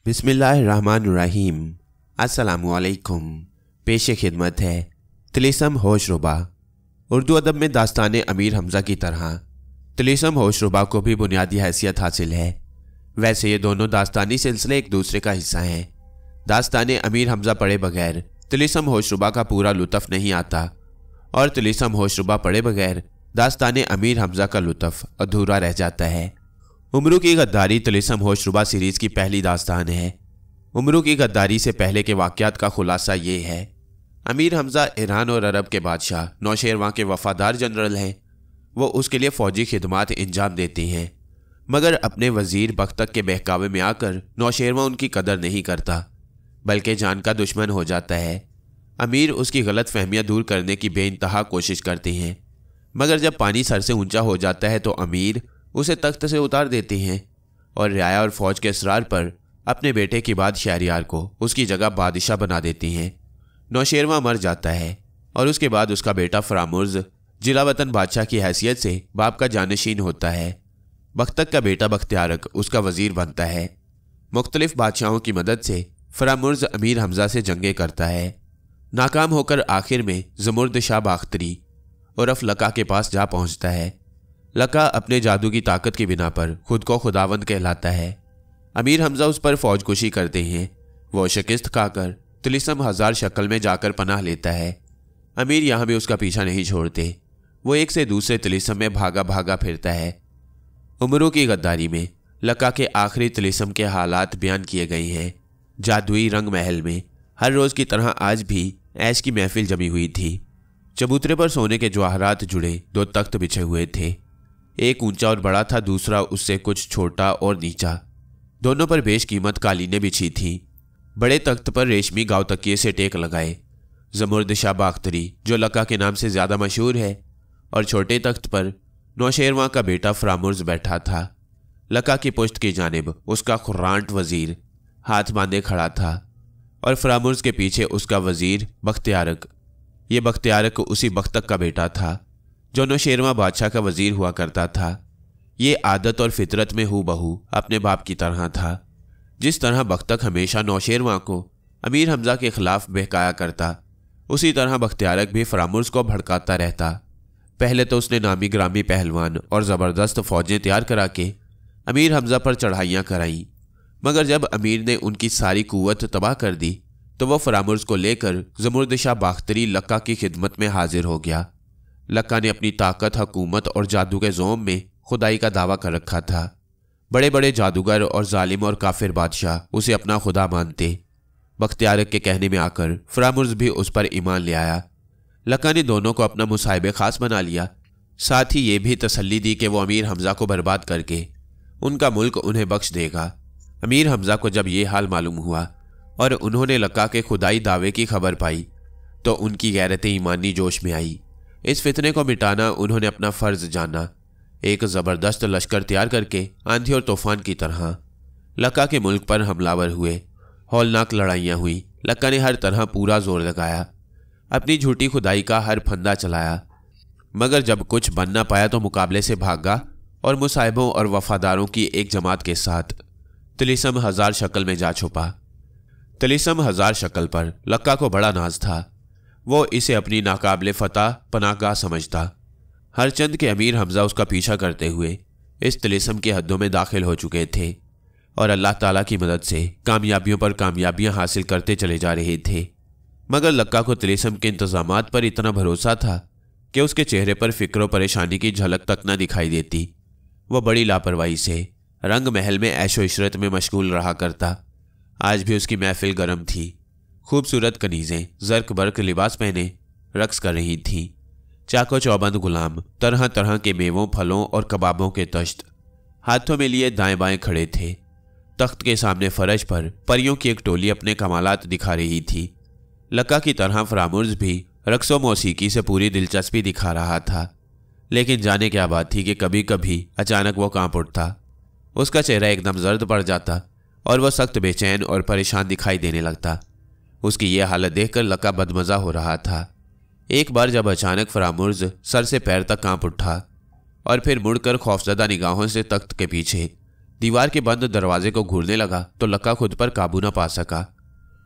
बिस्मिल्लाहिर्रहमानिर्रहीम। अस्सलामुअलैकुम। पेश खिदमत है तिलिस्म होशरुबा। उर्दू अदब में दास्तान अमीर हमज़ा की तरह तिलिस्म होशरुबा को भी बुनियादी हैसियत हासिल है। वैसे ये दोनों दास्तानी सिलसिले एक दूसरे का हिस्सा हैं। दास्तान अमीर हमज़ा पढ़े बगैर तिलिस्म होशरुबा का पूरा लुत्फ़ नहीं आता और तिलिस्म होशरुबा पढ़े बगैर दास्तान अमीर हमज़ा का लुत्फ़ अधूरा रह जाता है। उमरू की गद्दारी तिलिस्म होशरुबा सीरीज़ की पहली दास्तान है। उमरू की गद्दारी से पहले के वाक़यात का खुलासा ये है। अमीर हमज़ा ईरान और अरब के बादशाह नौशेरवां के वफ़ादार जनरल हैं। वो उसके लिए फ़ौजी खिदमात इंजाम देते हैं, मगर अपने वज़ीर बख्तक के बहकावे में आकर नौशेरवां उनकी कदर नहीं करता, बल्कि जान का दुश्मन हो जाता है। अमीर उसकी गलत फहमियाँ दूर करने की बेइंतहा कोशिश करते हैं, मगर जब पानी सर से ऊंचा हो जाता है तो अमीर उसे तख्त से उतार देते हैं और रियाया और फ़ौज के इसरार पर अपने बेटे की बाद शहरियार को उसकी जगह बादशाह बना देती हैं। नौशेरवां मर जाता है और उसके बाद उसका बेटा फरामुर्ज जिला वतन बादशाह की हैसियत से बाप का जानशीन होता है। बख्तक का बेटा बख्तियारक उसका वज़ीर बनता है। मुख्तलिफ बादशाहों की मदद से फरामुर्ज अमीर हमज़ा से जंगें करता है। नाकाम होकर आखिर में ज़मुर्द शाह बाख्तरी उर्फ लका के पास जा पहुंचता है। लका अपने जादू की ताकत की बिना पर खुद को खुदावंद कहलाता है। अमीर हमज़ा उस पर फौजकुशी करते हैं। वो शिकस्त खाकर तिलिस्म हजार शक्ल में जाकर पनाह लेता है। अमीर यहाँ भी उसका पीछा नहीं छोड़ते। वो एक से दूसरे तिलिस्म में भागा भागा फिरता है। उमरू की गद्दारी में लका के आखिरी तिलिस्म के हालात बयान किए गए हैं। जादुई रंग महल में हर रोज़ की तरह आज भी ऐश की महफिल जमी हुई थी। चबूतरे पर सोने के जवाहरात जुड़े दो तख्त बिछे हुए थे। एक ऊंचा और बड़ा था, दूसरा उससे कुछ छोटा और नीचा। दोनों पर बेशकीमत कालीनें बिछी थीं। बड़े तख्त पर रेशमी गाँव तकिए से टेक लगाए ज़मुर्द शाह बाख्तरी, जो लका के नाम से ज़्यादा मशहूर है, और छोटे तख्त पर नौशेरवां का बेटा फरामुर्ज बैठा था। लका की पुश्त की जानिब उसका खुर्रांट वज़ीर हाथ बांधे खड़ा था और फरामुर्ज के पीछे उसका वज़ीर बख्तियारक। ये बख्तियारक उसी बख्तक का बेटा था जो नौशेरवां बादशाह का वज़ीर हुआ करता था। ये आदत और फितरत में हूबहू अपने बाप की तरह था। जिस तरह बख्तक हमेशा नौशेरवां को अमीर हमज़ा के खिलाफ बहकाया करता, उसी तरह बख्तियारक भी फरामुर्ज को भड़काता रहता। पहले तो उसने नामी ग्रामी पहलवान और ज़बरदस्त फ़ौजें तैयार करा के अमीर हमज़ा पर चढ़ाइयाँ कराईं, मगर जब अमीर ने उनकी सारी कुव्वत तबाह कर दी तो वह फरामुर्ज को लेकर ज़मुर्द शाह बाख्तरी लक्का की खिदमत में हाजिर हो गया। लक्का ने अपनी ताकत, हुकूमत और जादू के ज़ोम में खुदाई का दावा कर रखा था। बड़े बड़े जादूगर और जालिम और काफिर बादशाह उसे अपना खुदा मानते। बख्तियारक के कहने में आकर फरामुर्ज भी उस पर ईमान ले आया। लक्का ने दोनों को अपना मुसाहिब खास बना लिया। साथ ही ये भी तसल्ली दी कि वो अमीर हमज़ा को बर्बाद करके उनका मुल्क उन्हें बख्श देगा। अमीर हमज़ा को जब ये हाल मालूम हुआ और उन्होंने लक्का के खुदाई दावे की खबर पाई तो उनकी गैरत ईमानी जोश में आई। इस फितने को मिटाना उन्होंने अपना फ़र्ज जाना। एक ज़बरदस्त लश्कर तैयार करके आंधी और तूफान की तरह लक्का के मुल्क पर हमलावर हुए। हौलनाक लड़ाइयाँ हुई। लक्का ने हर तरह पूरा जोर लगाया, अपनी झूठी खुदाई का हर फंदा चलाया, मगर जब कुछ बन ना पाया तो मुकाबले से भागा और मुसाहिबों और वफादारों की एक जमात के साथ तिलिस्म हजार शक्ल में जा छुपा। तिलिस्म हजार शक्ल पर लक्का को बड़ा नाज था। वो इसे अपनी नाकाबिले फ़तह पनाहगाह समझता। हर चंद के अमीर हमज़ा उसका पीछा करते हुए इस तिलिस्म की हदों में दाखिल हो चुके थे और अल्लाह ताला की मदद से कामयाबियों पर कामयाबियां हासिल करते चले जा रहे थे। मगर लक्का को तिलिस्म के इंतज़ामात पर इतना भरोसा था कि उसके चेहरे पर फ़िक्र और परेशानी की झलक तक न दिखाई देती। वह बड़ी लापरवाही से रंग महल में ऐशो इशरत में मशगूल रहा करता। आज भी उसकी महफिल गर्म थी। खूबसूरत कनीज़ें ज़र्क बर्क लिबास पहने रक्स कर रही थीं। चाको चौबंद गुलाम तरह तरह के मेवों, फलों और कबाबों के तश्त हाथों में लिए दाएं बाएं खड़े थे। तख्त के सामने फर्श पर परियों की एक टोली अपने कमालात दिखा रही थी। लक्का की तरह फरामुर्ज भी रक्सो मौसीकी से पूरी दिलचस्पी दिखा रहा था, लेकिन जाने क्या बात थी कि कभी कभी अचानक वो कांप उठता। उसका चेहरा एकदम जर्द पड़ जाता और वह सख्त बेचैन और परेशान दिखाई देने लगता। उसकी यह हालत देखकर लक्का बदमज़ा हो रहा था। एक बार जब अचानक फरामुर्ज सर से पैर तक कांप उठा और फिर मुड़कर खौफजदा निगाहों से तख्त के पीछे दीवार के बंद दरवाजे को घूरने लगा तो लक्का खुद पर काबू न पा सका।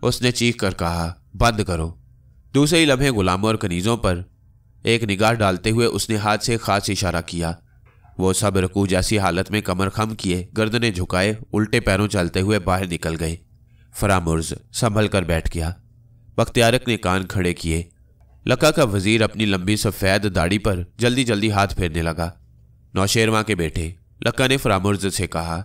उसने चीख कर कहा, बंद करो। दूसरे ही लम्हे गुलामों और कनीजों पर एक निगाह डालते हुए उसने हाथ से खास इशारा किया। वो सब रकू जैसी हालत में कमर खम किए, गर्दनें झुकाए, उल्टे पैरों चलते हुए बाहर निकल गए। फरामुर्ज संभल कर बैठ गया। बख्तियारक ने कान खड़े किए। लक्का का वजीर अपनी लंबी सफ़ेद दाढ़ी पर जल्दी जल्दी हाथ फेरने लगा। नौशेरवां के बेटे, लक्का ने फरामुर्ज से कहा,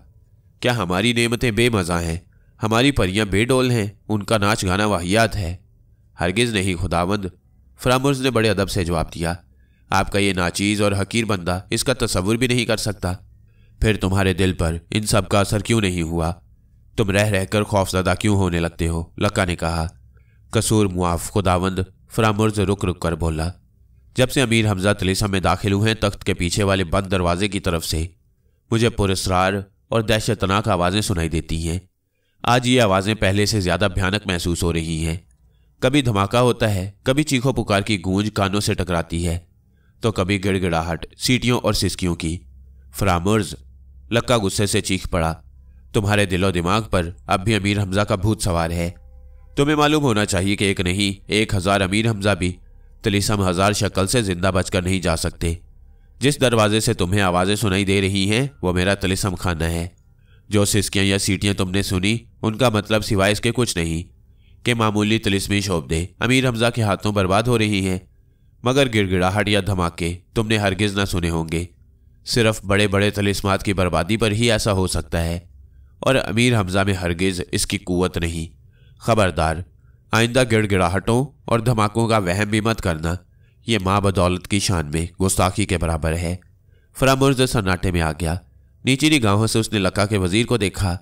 क्या हमारी नेमतें बेमज़ा हैं? हमारी परियां बेडोल हैं? उनका नाच गाना वाहियात है? हरगिज़ नहीं खुदावंद, फरामुर्ज ने बड़े अदब से जवाब दिया। आपका ये नाचीज़ और हकीर बंदा इसका तसव्वुर भी नहीं कर सकता। फिर तुम्हारे दिल पर इन सब का असर क्यों नहीं हुआ? तुम रह रहकर खौफजदा क्यों होने लगते हो? लक्का ने कहा। कसूर मुआफ़ खुदावंद, फरामुर्ज रुक रुक कर बोला। जब से अमीर हमजा तिलिस्म में दाखिल हुए हैं, तख्त के पीछे वाले बंद दरवाजे की तरफ से मुझे पुरस्रार और दहशतनाक आवाज़ें सुनाई देती हैं। आज ये आवाज़ें पहले से ज़्यादा भयानक महसूस हो रही हैं। कभी धमाका होता है, कभी चीखों पुकार की गूंज कानों से टकराती है, तो कभी गिड़गिड़ाहट, सीटियों और सिसकियों की। फरामुर्ज, लक्का गुस्से से चीख पड़ा, तुम्हारे दिलो दिमाग पर अब भी अमीर हमजा का भूत सवार है। तुम्हें मालूम होना चाहिए कि एक नहीं 1000 अमीर हमजा भी तिलिस्म 1000 शक्ल से जिंदा बचकर नहीं जा सकते। जिस दरवाजे से तुम्हें आवाज़ें सुनाई दे रही हैं वो मेरा तिलिस्म खाना है। जो सिसकियाँ या सीटियाँ तुमने सुनी उनका मतलब सिवाय इसके कुछ नहीं कि मामूली तिलिस्मी शोबदे अमीर हमजा के हाथों बर्बाद हो रही हैं, मगर गिड़गिड़ाहट या धमाके तुमने हरगिज़ न सुने होंगे। सिर्फ बड़े बड़े तिलिस्मात की बर्बादी पर ही ऐसा हो सकता है, और अमीर हमजा में हरगिज़ इसकी कुव्वत नहीं। खबरदार, आइंदा गिड़गिड़ाहटों और धमाकों का वहम भी मत करना। ये माँ बदौलत की शान में गुस्ताखी के बराबर है। फरामुर्ज सन्नाटे में आ गया। नीची निगाहों से उसने लक्का के वजीर को देखा।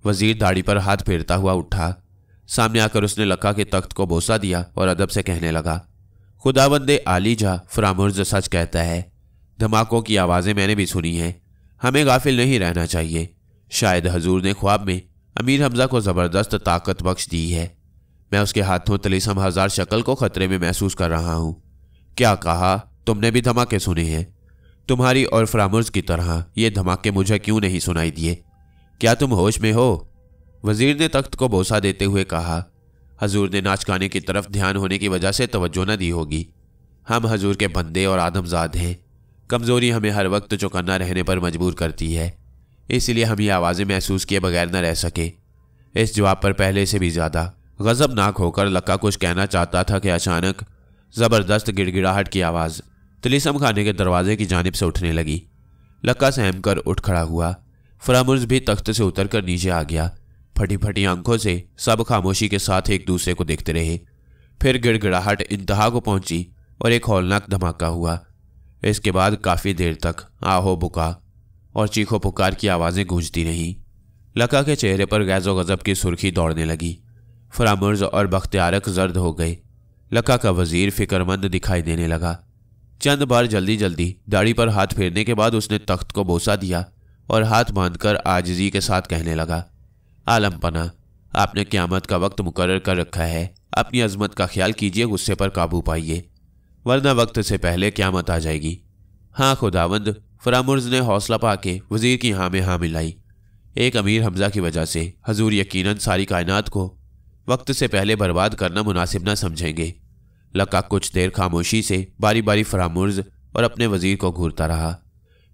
वजीर दाढ़ी पर हाथ फेरता हुआ उठा। सामने आकर उसने लक्का के तख्त को बोसा दिया और अदब से कहने लगा, खुदावंदे आलीजा, फरामुर्ज सच कहता है। धमाकों की आवाज़ें मैंने भी सुनी हैं। हमें गाफिल नहीं रहना चाहिए। शायद हजूर ने ख्वाब में अमीर हमजा को ज़बरदस्त ताकत बख्श दी है। मैं उसके हाथों तिलिस्म 1000 शक्ल को खतरे में महसूस कर रहा हूँ। क्या कहा? तुमने भी धमाके सुने हैं? तुम्हारी और फरामुर्ज की तरह ये धमाके मुझे क्यों नहीं सुनाई दिए? क्या तुम होश में हो? वजीर ने तख्त को बोसा देते हुए कहा। हजूर ने नाच गाने की तरफ ध्यान होने की वजह से तवज्जो न दी होगी। हम हजूर के बंदे और आदमजाद हैं। कमज़ोरी हमें हर वक्त चौकन्ना रहने पर मजबूर करती है, इसलिए हम ये आवाज़ें महसूस किए बगैर न रह सके। इस जवाब पर पहले से भी ज़्यादा गज़बनाक होकर लक्का कुछ कहना चाहता था कि अचानक ज़बरदस्त गिड़गिड़ाहट की आवाज़ तिलिस्म खाने के दरवाजे की जानिब से उठने लगी। लक्का सहम कर उठ खड़ा हुआ। फरामुर्ज भी तख्त से उतर कर नीचे आ गया। फटी फटी आंखों से सब खामोशी के साथ एक दूसरे को देखते रहे। फिर गिड़गिड़ाहट इंतहा को पहुंची और एक हौलनाक धमाका हुआ। इसके बाद काफ़ी देर तक आहो बुका और चीखों पुकार की आवाज़ें गूंजती रहीं। लक्का के चेहरे पर गैज़ो गज़ब की सुर्खी दौड़ने लगी। फरामुर्ज और बख्तियारक जर्द हो गए। लक्का का वजीर फिक्रमंद दिखाई देने लगा। चंद बार जल्दी जल्दी दाढ़ी पर हाथ फेरने के बाद उसने तख्त को बोसा दिया और हाथ बांधकर आजिज़ी के साथ कहने लगा, आलम पना, आपने क़यामत का वक्त मुकर्रर कर रखा है। अपनी अजमत का ख्याल कीजिए, गुस्से पर काबू पाइए, वरना वक्त से पहले क़यामत आ जाएगी। हाँ खुदावंद, फरामुर्ज ने हौसला पाके वजीर की हाँ में हाँ मिलाई। एक अमीर हमजा की वजह से हजूर यकीनन सारी कायनात को वक्त से पहले बर्बाद करना मुनासिब न समझेंगे। लक्का कुछ देर खामोशी से बारी बारी फरामुर्ज और अपने वजीर को घूरता रहा।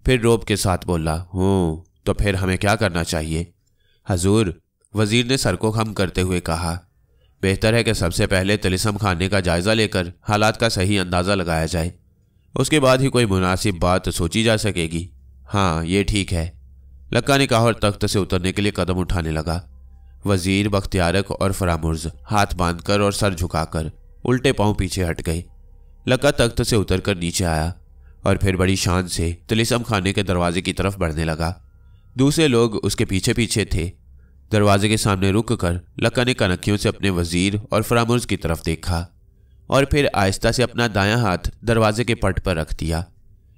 फिर रोब के साथ बोला, हो तो फिर हमें क्या करना चाहिए? हजूर, वजीर ने सर को खम करते हुए कहा, बेहतर है कि सबसे पहले तिलिस्म खाने का जायज़ा लेकर हालात का सही अंदाज़ा लगाया जाए। उसके बाद ही कोई मुनासिब बात सोची जा सकेगी। हाँ, ये ठीक है, लक्का ने कहा और तख्त से उतरने के लिए कदम उठाने लगा। वजीर, बख्तियारक और फरामुर्ज हाथ बांधकर और सर झुकाकर उल्टे पांव पीछे हट गए। लक्का तख्त से उतरकर नीचे आया और फिर बड़ी शान से तिलिस्म खाने के दरवाजे की तरफ बढ़ने लगा। दूसरे लोग उसके पीछे पीछे थे। दरवाजे के सामने रुक कर लक्का ने कनखियों से अपने वजीर और फरामुर्ज की तरफ देखा और फिर आहिस्ता से अपना दायां हाथ दरवाजे के पट पर रख दिया।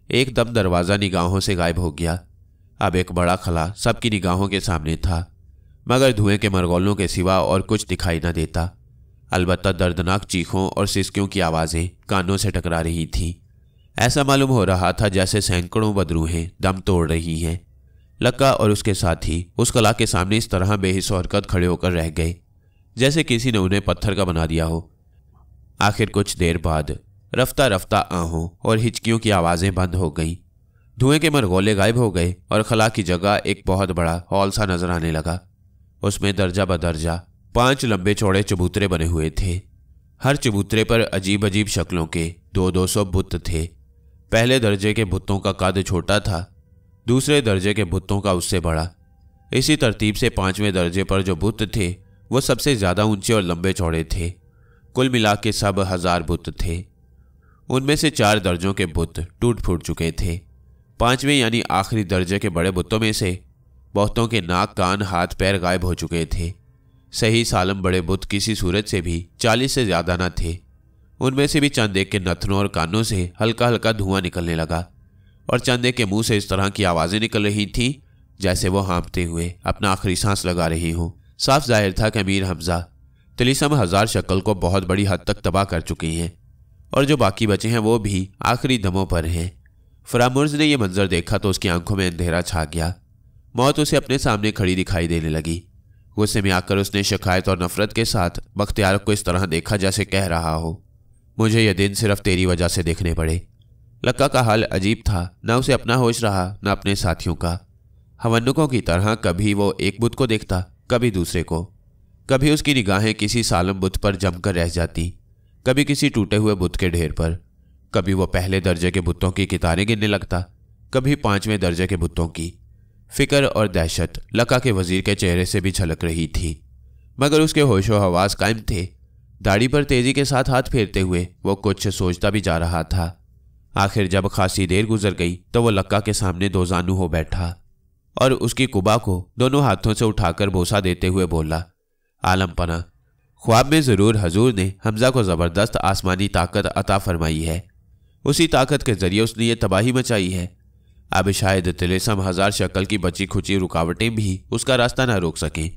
एकदम दरवाज़ा निगाहों से गायब हो गया। अब एक बड़ा खला सबकी निगाहों के सामने था, मगर धुएं के मरगोलों के सिवा और कुछ दिखाई न देता। अलबत्ता दर्दनाक चीखों और सिसकियों की आवाज़ें कानों से टकरा रही थीं। ऐसा मालूम हो रहा था जैसे सैकड़ों बदरूहें दम तोड़ रही हैं। लक्का और उसके साथी उस कला के सामने इस तरह बेहिस हरकत खड़े होकर रह गए जैसे किसी ने उन्हें पत्थर का बना दिया हो। आखिर कुछ देर बाद रफ्ता रफ्ता आहों और हिचकियों की आवाज़ें बंद हो गईं। धुएं के मरगोले गायब हो गए और खला की जगह एक बहुत बड़ा हॉल सा नजर आने लगा। उसमें दर्जा बदर्जा 5 लंबे चौड़े चबूतरे बने हुए थे। हर चबूतरे पर अजीब अजीब शक्लों के 200 बुत थे। पहले दर्जे के बुतों का कद छोटा था, दूसरे दर्जे के बुतों का उससे बड़ा। इसी तरतीब से 5वें दर्जे पर जो बुत थे वो सबसे ज़्यादा ऊंचे और लंबे चौड़े थे। कुल मिला के सब 1000 बुत थे। उनमें से 4 दर्जों के बुत टूट फूट चुके थे। 5वें यानी आखिरी दर्जे के बड़े बुतों में से बहुतों के नाक, कान, हाथ पैर गायब हो चुके थे। सही सालम बड़े बुत किसी सूरत से भी 40 से ज़्यादा न थे। उनमें से भी चंद एक के नथनों और कानों से हल्का हल्का धुआं निकलने लगा और चंद एक के मुंह से इस तरह की आवाज़ें निकल रही थीं जैसे वो हाँफते हुए अपना आखिरी सांस लगा रही हों। साफ जाहिर था कि अमीर हमजा तिलिस्म 1000 शक्ल को बहुत बड़ी हद तक तबाह कर चुके हैं और जो बाकी बचे हैं वो भी आखिरी दमों पर हैं। फरामुर्ज ने यह मंजर देखा तो उसकी आंखों में अंधेरा छा गया। मौत उसे अपने सामने खड़ी दिखाई देने लगी। गुस्से में आकर उसने शिकायत और नफरत के साथ बख्तियार को इस तरह देखा जैसे कह रहा हो, मुझे यह दिन सिर्फ तेरी वजह से देखने पड़े। लक्का का हाल अजीब था, न उसे अपना होश रहा न अपने साथियों का। हवन्नुकों की तरह कभी वो एक बुत को देखता, कभी दूसरे को। कभी उसकी निगाहें किसी सालम बुत पर जमकर रह जाती, कभी किसी टूटे हुए बुत के ढेर पर। कभी वो पहले दर्जे के बुतों की कितारें गिनने लगता, कभी 5वें दर्जे के बुतों की। फिक्र और दहशत लक्का के वजीर के चेहरे से भी झलक रही थी, मगर उसके होशो हवास कायम थे। दाढ़ी पर तेजी के साथ हाथ फेरते हुए वो कुछ सोचता भी जा रहा था। आखिर जब खासी देर गुजर गई तो वो लक्का के सामने दो जानू हो बैठा और उसकी कुबा को दोनों हाथों से उठाकर बोसा देते हुए बोला, आलम पना, ख्वाब में ज़रूर हजूर ने हमजा को ज़बरदस्त आसमानी ताकत अता फरमाई है। उसी ताकत के ज़रिए उसने ये तबाही मचाई है। अब शायद तिलिस्म 1000 शक्ल की बची खुची रुकावटें भी उसका रास्ता ना रोक सकें।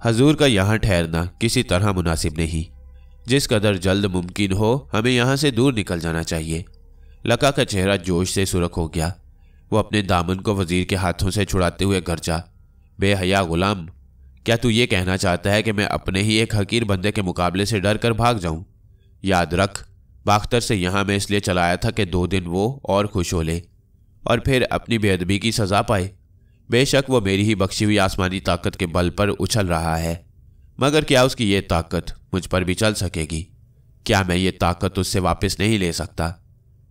हजूर का यहाँ ठहरना किसी तरह मुनासिब नहीं। जिस कदर जल्द मुमकिन हो हमें यहाँ से दूर निकल जाना चाहिए। लक्का का चेहरा जोश से सुर्ख हो गया। वो अपने दामन को वजीर के हाथों से छुड़ाते हुए गरजा, बेहया गुलाम, क्या तू ये कहना चाहता है कि मैं अपने ही एक हकीर बंदे के मुकाबले से डर कर भाग जाऊं? याद रख, बाख्तर से यहाँ मैं इसलिए चलाया था कि 2 दिन वो और खुश हो ले और फिर अपनी बेअदबी की सज़ा पाए। बेशक वो मेरी ही बख्शी हुई आसमानी ताकत के बल पर उछल रहा है, मगर क्या उसकी ये ताकत मुझ पर भी चल सकेगी? क्या मैं ये ताकत उससे वापस नहीं ले सकता?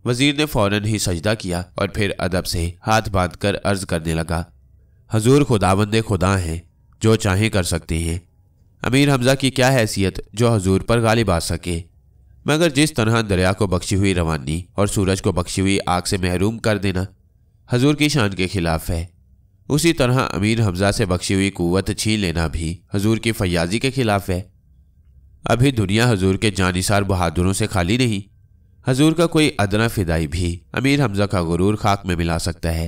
वजीर ने फौरन ही सजदा किया और फिर अदब से हाथ बांधकर अर्ज करने लगा, हजूर खुदावंदे खुदा हैं, जो चाहें कर सकते हैं। अमीर हमजा की क्या हैसियत जो हजूर पर गालिब आ सके? मगर जिस तरह दरिया को बख्शी हुई रवानी और सूरज को बख्शी हुई आग से महरूम कर देना हजूर की शान के खिलाफ है, उसी तरह अमीर हमजा से बख्शी हुई कुव्वत छीन लेना भी हजूर की फयाजी के खिलाफ है। अभी दुनिया हजूर के जानिसार बहादुरों से खाली नहीं। हजूर का कोई अदना फिदाई भी अमीर हमजा का गुरूर खाक में मिला सकता है।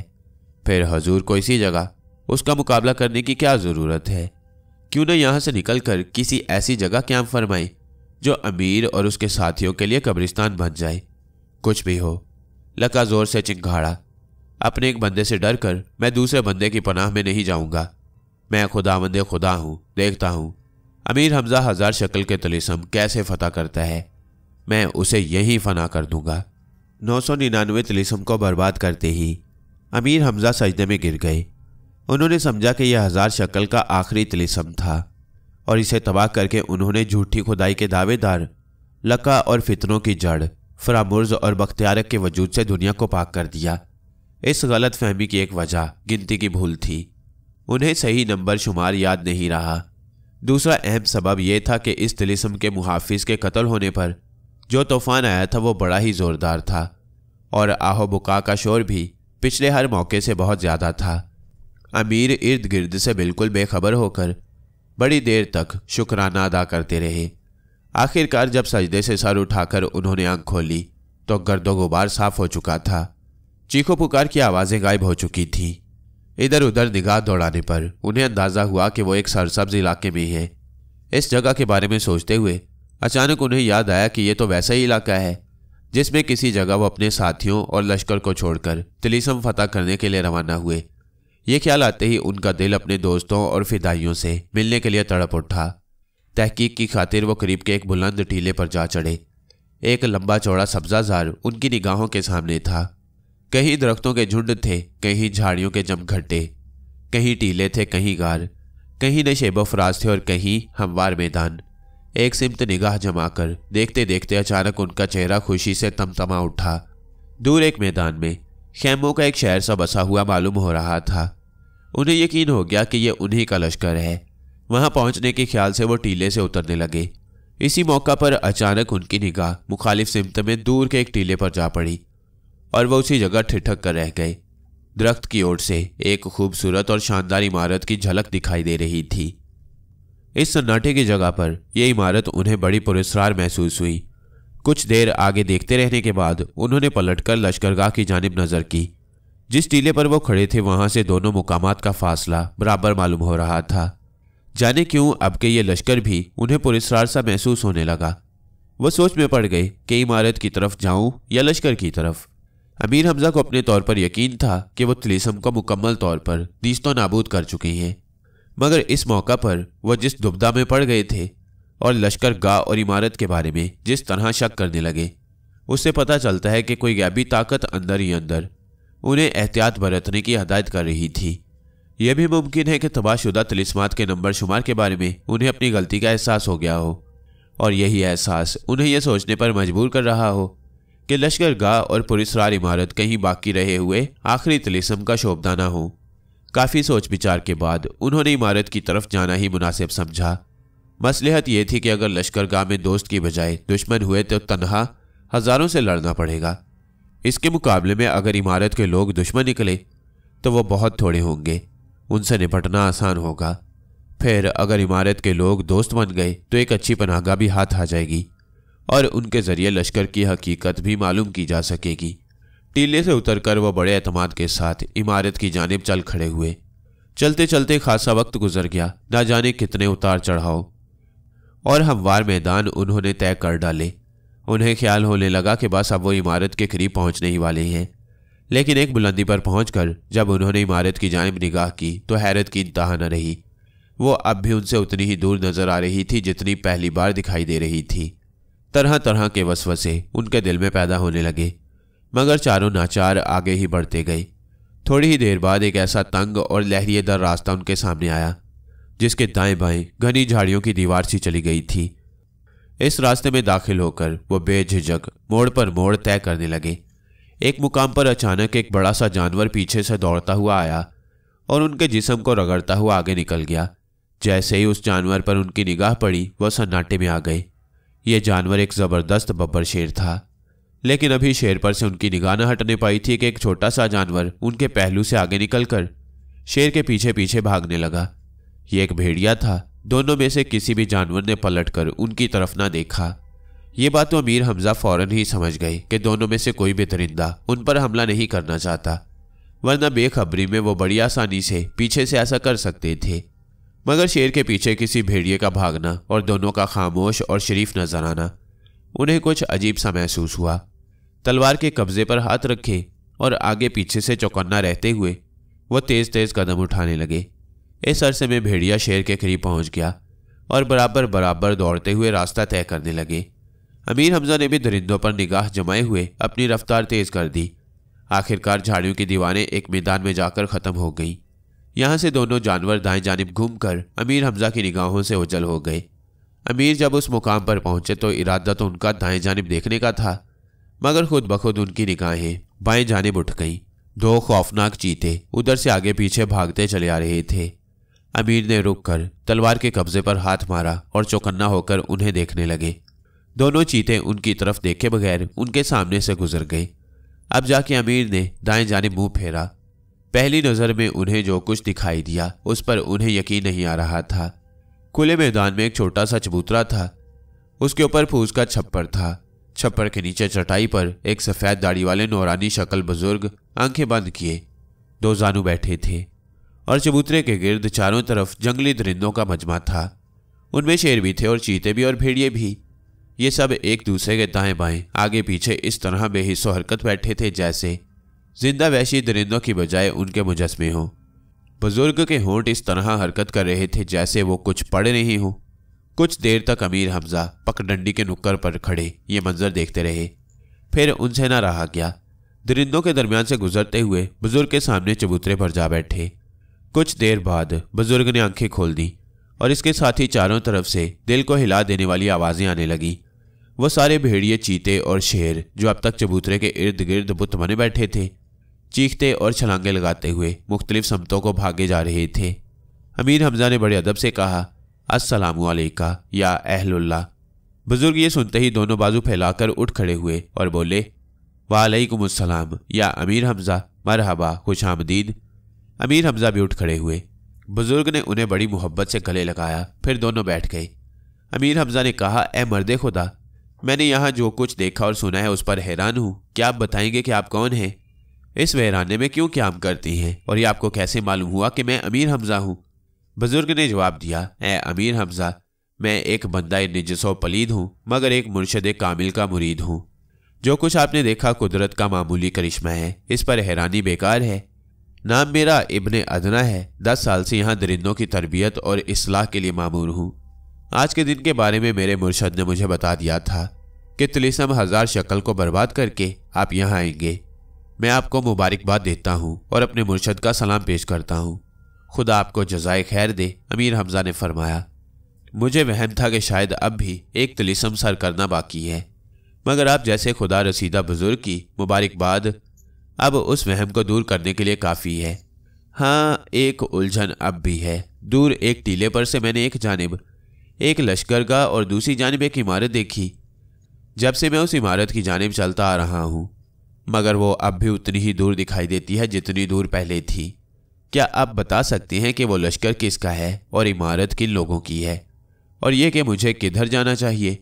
फिर हजूर को इसी जगह उसका मुकाबला करने की क्या ज़रूरत है? क्यों न यहाँ से निकलकर किसी ऐसी जगह क़याम फरमाए जो अमीर और उसके साथियों के लिए कब्रिस्तान बन जाए। कुछ भी हो, लक्का जोर से चिंघाड़ा, अपने एक बंदे से डर कर मैं दूसरे बंदे की पनाह में नहीं जाऊंगा। मैं खुदावंदे खुदा हूँ, देखता हूँ अमीर हमजा 1000 शक्ल के तिलिस्म कैसे फतह करता है। मैं उसे यही फना कर दूंगा। 999 तिलिस्म को बर्बाद करते ही अमीर हमजा सजदे में गिर गए। उन्होंने समझा कि यह 1000 शक्ल का आखिरी तिलिस्म था और इसे तबाह करके उन्होंने झूठी खुदाई के दावेदार लक्का और फितनों की जड़ फरामुर्ज और बख्तियारक के वजूद से दुनिया को पाक कर दिया। इस गलत फहमी की एक वजह गिनती की भूल थी। उन्हें सही नंबर शुमार याद नहीं रहा। दूसरा अहम सबब यह था कि इस तिलिस्म के मुहाफिज के कत्ल होने पर जो तूफान आया था वो बड़ा ही ज़ोरदार था और आहो बुका का शोर भी पिछले हर मौके से बहुत ज़्यादा था। अमीर इर्द गिर्द से बिल्कुल बेखबर होकर बड़ी देर तक शुक्राना अदा करते रहे। आखिरकार जब सजदे से सर उठाकर उन्होंने आंख खोली तो गर्दो गुबार साफ हो चुका था। चीखों पुकार की आवाज़ें गायब हो चुकी थीं। इधर उधर निगाह दौड़ाने पर उन्हें अंदाज़ा हुआ कि वो एक सरसब्ज इलाके में है। इस जगह के बारे में सोचते हुए अचानक उन्हें याद आया कि ये तो वैसा ही इलाका है जिसमें किसी जगह वो अपने साथियों और लश्कर को छोड़कर तिलिस्म फतह करने के लिए रवाना हुए। ये ख्याल आते ही उनका दिल अपने दोस्तों और फिदाइयों से मिलने के लिए तड़प उठा। तहकीक की खातिर वो करीब के एक बुलंद टीले पर जा चढ़े। एक लंबा चौड़ा सब्जाजार उनकी निगाहों के सामने था। कहीं दरख्तों के झुंड थे, कहीं झाड़ियों के जमघटे, कहीं टीले थे, कहीं गार, कहीं नशेबो फराज थे और कहीं हमवार मैदान। एक सिमत निगाह जमाकर देखते देखते अचानक उनका चेहरा खुशी से तमतमा उठा। दूर एक मैदान में खैमों का एक शहर सा बसा हुआ मालूम हो रहा था। उन्हें यकीन हो गया कि यह उन्हीं का लश्कर है। वहां पहुंचने के ख्याल से वो टीले से उतरने लगे। इसी मौका पर अचानक उनकी निगाह मुखालिफ सिमत में दूर के एक टीले पर जा पड़ी और वह उसी जगह ठिठक कर रह गए। दरख्त की ओर से एक खूबसूरत और शानदार इमारत की झलक दिखाई दे रही थी। इस सन्नाटे की जगह पर यह इमारत उन्हें बड़ी पुरस्कार महसूस हुई। कुछ देर आगे देखते रहने के बाद उन्होंने पलटकर लश्करगाह की जानिब नजर की। जिस टीले पर वो खड़े थे वहां से दोनों मुकामात का फासला बराबर मालूम हो रहा था। जाने क्यों अब के ये लश्कर भी उन्हें पुरस्कार सा महसूस होने लगा। वो सोच में पड़ गए कि इमारत की तरफ जाऊं या लश्कर की तरफ। अमीर हमजा को अपने तौर पर यकीन था कि वो तिलिस्म को मुकम्मल तौर पर दीस्तो नाबूद कर चुकी हैं, मगर इस मौका पर वह जिस दुविधा में पड़ गए थे और लश्कर गाह और इमारत के बारे में जिस तरह शक करने लगे, उससे पता चलता है कि कोई गैबी ताकत अंदर ही अंदर उन्हें एहतियात बरतने की हदायत कर रही थी। यह भी मुमकिन है कि तबाहशुदा तिलिस्मात के नंबर शुमार के बारे में उन्हें अपनी गलती का एहसास हो गया हो और यही एहसास उन्हें यह सोचने पर मजबूर कर रहा हो कि लश्कर गाह और पुरस्कार इमारत कहीं बाकी रहे हुए आखिरी तिलिस्म का शोबदाना हो। काफ़ी सोच विचार के बाद उन्होंने इमारत की तरफ जाना ही मुनासिब समझा। मसलहत यह थी कि अगर लश्कर गाह में दोस्त की बजाय दुश्मन हुए तो तन्हा हजारों से लड़ना पड़ेगा। इसके मुकाबले में अगर इमारत के लोग दुश्मन निकले तो वो बहुत थोड़े होंगे, उनसे निपटना आसान होगा। फिर अगर इमारत के लोग दोस्त बन गए तो एक अच्छी पनाहगाह भी हाथ आ जाएगी और उनके जरिए लश्कर की हकीकत भी मालूम की जा सकेगी। टीले से उतरकर वह बड़े एतमाद के साथ इमारत की जानिब चल खड़े हुए। चलते चलते खासा वक्त गुजर गया, ना जाने कितने उतार चढ़ाव और हमवार मैदान उन्होंने तय कर डाले। उन्हें ख्याल होने लगा कि बस अब वो इमारत के करीब पहुंचने ही वाले हैं। लेकिन एक बुलंदी पर पहुंचकर जब उन्होंने इमारत की जानिब निगाह की तो हैरत की इंतहा न रही। वो अब भी उनसे उतनी ही दूर नजर आ रही थी जितनी पहली बार दिखाई दे रही थी। तरह तरह के वसवसे उनके दिल में पैदा होने लगे, मगर चारों नाचार आगे ही बढ़ते गए। थोड़ी ही देर बाद एक ऐसा तंग और लहरिएदार रास्ता उनके सामने आया जिसके दाएं बाएं घनी झाड़ियों की दीवार सी चली गई थी। इस रास्ते में दाखिल होकर वो बेझिझक मोड़ पर मोड़ तय करने लगे। एक मुकाम पर अचानक एक बड़ा सा जानवर पीछे से दौड़ता हुआ आया और उनके जिस्म को रगड़ता हुआ आगे निकल गया। जैसे ही उस जानवर पर उनकी निगाह पड़ी वह सन्नाटे में आ गए। यह जानवर एक जबरदस्त बब्बर शेर था, लेकिन अभी शेर पर से उनकी निगाह न हटने पाई थी कि एक छोटा सा जानवर उनके पहलू से आगे निकलकर शेर के पीछे पीछे भागने लगा। यह एक भेड़िया था। दोनों में से किसी भी जानवर ने पलटकर उनकी तरफ ना देखा। ये बात तो अमीर हमजा फौरन ही समझ गए कि दोनों में से कोई भी दरिंदा उन पर हमला नहीं करना चाहता, वरना बेखबरी में वो बड़ी आसानी से पीछे से ऐसा कर सकते थे। मगर शेर के पीछे किसी भेड़िए का भागना और दोनों का खामोश और शरीफ नजर आना उन्हें कुछ अजीब सा महसूस हुआ। तलवार के कब्जे पर हाथ रखे और आगे पीछे से चौकन्ना रहते हुए वह तेज तेज कदम उठाने लगे। इस अरसे में भेड़िया शेर के करीब पहुंच गया और बराबर बराबर दौड़ते हुए रास्ता तय करने लगे। अमीर हमजा ने भी दरिंदों पर निगाह जमाए हुए अपनी रफ्तार तेज कर दी। आखिरकार झाड़ियों की दीवारें एक मैदान में जाकर खत्म हो गई। यहाँ से दोनों जानवर दाएं जानिब घूमकर अमीर हमजा की निगाहों से ओझल हो गए। अमीर जब उस मुकाम पर पहुंचे तो इरादा तो उनका दाएं जानिब देखने का था, मगर खुद बखुद उनकी निगाहें बाएं जानिब उठ गईं। दो खौफनाक चीते उधर से आगे पीछे भागते चले आ रहे थे। अमीर ने रुककर तलवार के कब्जे पर हाथ मारा और चौकन्ना होकर उन्हें देखने लगे। दोनों चीते उनकी तरफ देखे बगैर उनके सामने से गुजर गए। अब जाके अमीर ने दाएं जानिब मुंह फेरा। पहली नज़र में उन्हें जो कुछ दिखाई दिया उस पर उन्हें यकीन नहीं आ रहा था। खुले मैदान में एक छोटा सा चबूतरा था। उसके ऊपर फूस का छप्पर था। छप्पर के नीचे चटाई पर एक सफ़ेद दाढ़ी वाले नौरानी शक्ल बुजुर्ग आंखें बंद किए दो जानू बैठे थे और चबूतरे के गिर्द चारों तरफ जंगली दरिंदों का मजमा था। उनमें शेर भी थे और चीते भी और भेड़िए भी। ये सब एक दूसरे के दाएं बाएं आगे पीछे इस तरह बेहिस्सो हरकत बैठे थे जैसे जिंदा वहशी दरिंदों की बजाय उनके मुजस्मे हों। बुजुर्ग के होंठ इस तरह हरकत कर रहे थे जैसे वो कुछ पढ़ रही हो। कुछ देर तक अमीर हमजा पगडंडी के नुक्कड़ पर खड़े ये मंजर देखते रहे। फिर उनसे ना रहा गया। दरिंदों के दरमियान से गुजरते हुए बुजुर्ग के सामने चबूतरे पर जा बैठे। कुछ देर बाद बुजुर्ग ने आंखें खोल दी और इसके साथ ही चारों तरफ से दिल को हिला देने वाली आवाज़ें आने लगी। वो सारे भेड़िए, चीते और शेर जो अब तक चबूतरे के इर्द गिर्द बुत बने बैठे थे, चीखते और छलांगे लगाते हुए मुख्तलिफ समतों को भागे जा रहे थे। अमीर हमजा ने बड़े अदब से कहा, अस्सलामु अलैका या अहलुल्लाह। बुजुर्ग ये सुनते ही दोनों बाजू फैलाकर उठ खड़े हुए और बोले, वालेकुमुस्सलाम या अमीर हमजा, मरहबा, खुश आमदीद। अमीर हमजा भी उठ खड़े हुए। बुजुर्ग ने उन्हें बड़ी मोहब्बत से गले लगाया। फिर दोनों बैठ गए। अमीर हमजा ने कहा, ए मर्दे खुदा, मैंने यहाँ जो कुछ देखा और सुना है उस पर हैरान हूँ। क्या आप बताएंगे कि आप कौन हैं? इस वीराने में क्यों क्याम करती हैं? और ये आपको कैसे मालूम हुआ कि मैं अमीर हमजा हूँ? बुजुर्ग ने जवाब दिया, ए अमीर हमजा, मैं एक बंदा निजसो पलीद हूँ, मगर एक मुर्शद कामिल का मुरीद हूँ। जो कुछ आपने देखा कुदरत का मामूली करिश्मा है, इस पर हैरानी बेकार है। नाम मेरा इब्ने अदना है। 10 साल से यहाँ दरिंदों की तरबियत और इस्लाह के लिए मामूर हूँ। आज के दिन के बारे में मेरे मुर्शद ने मुझे बता दिया था कि तिलिस्म 1000 शक्ल को बर्बाद करके आप यहाँ आएंगे। मैं आपको मुबारकबाद देता हूँ और अपने मुर्शद का सलाम पेश करता हूँ। खुदा आपको जज़ाए खैर दे, अमीर हमजा ने फरमाया। मुझे वहम था कि शायद अब भी एक तिलिस्म सर करना बाकी है, मगर आप जैसे खुदा रसीदा बुजुर्ग की मुबारकबाद अब उस वहम को दूर करने के लिए काफ़ी है। हाँ, एक उलझन अब भी है। दूर एक टीले पर से मैंने एक जानिब एक लश्करगाह और दूसरी जानिब एक इमारत देखी। जब से मैं उस इमारत की जानिब चलता आ रहा हूँ, मगर वो अब भी उतनी ही दूर दिखाई देती है जितनी दूर पहले थी। क्या आप बता सकते हैं कि वो लश्कर किसका है और इमारत किन लोगों की है, और ये कि मुझे किधर जाना चाहिए?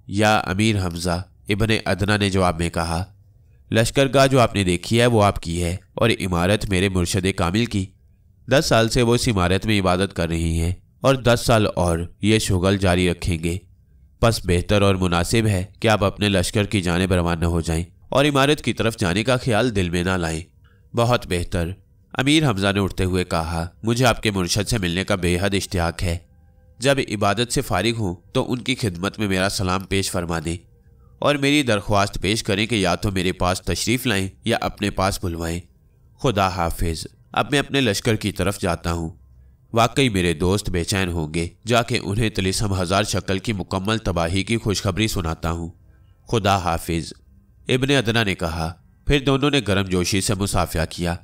या अमीर हमजा, इब्ने अदना ने जवाब में कहा, लश्करगाह जो आपने देखी है वो आपकी है और इमारत मेरे मुर्शद कामिल की। 10 साल से वो इस इमारत में इबादत कर रही हैं और 10 साल और ये शुगल जारी रखेंगे। बस बेहतर और मुनासिब है कि आप अपने लश्कर की जानिब रवाना हो जाएं और इमारत की तरफ जाने का ख्याल दिल में ना लाएं। बहुत बेहतर, अमीर हमजा ने उठते हुए कहा, मुझे आपके मुर्शद से मिलने का बेहद इश्तियाक है। जब इबादत से फारिग हूँ तो उनकी खिदमत में मेरा सलाम पेश फरमा दें और मेरी दरख्वास्त पेश करें कि या तो मेरे पास तशरीफ़ लाएं या अपने पास बुलवाएं। खुदा हाफिज़, अब मैं अपने लश्कर की तरफ जाता हूँ। वाकई मेरे दोस्त बेचैन होंगे, जाके उन्हें तिलिस्म 1000 शक्ल की मुकम्मल तबाही की खुशखबरी सुनाता हूँ। खुदा हाफिज़, इब्ने अदना ने कहा। फिर दोनों ने गर्मजोशी से मुसाफिया किया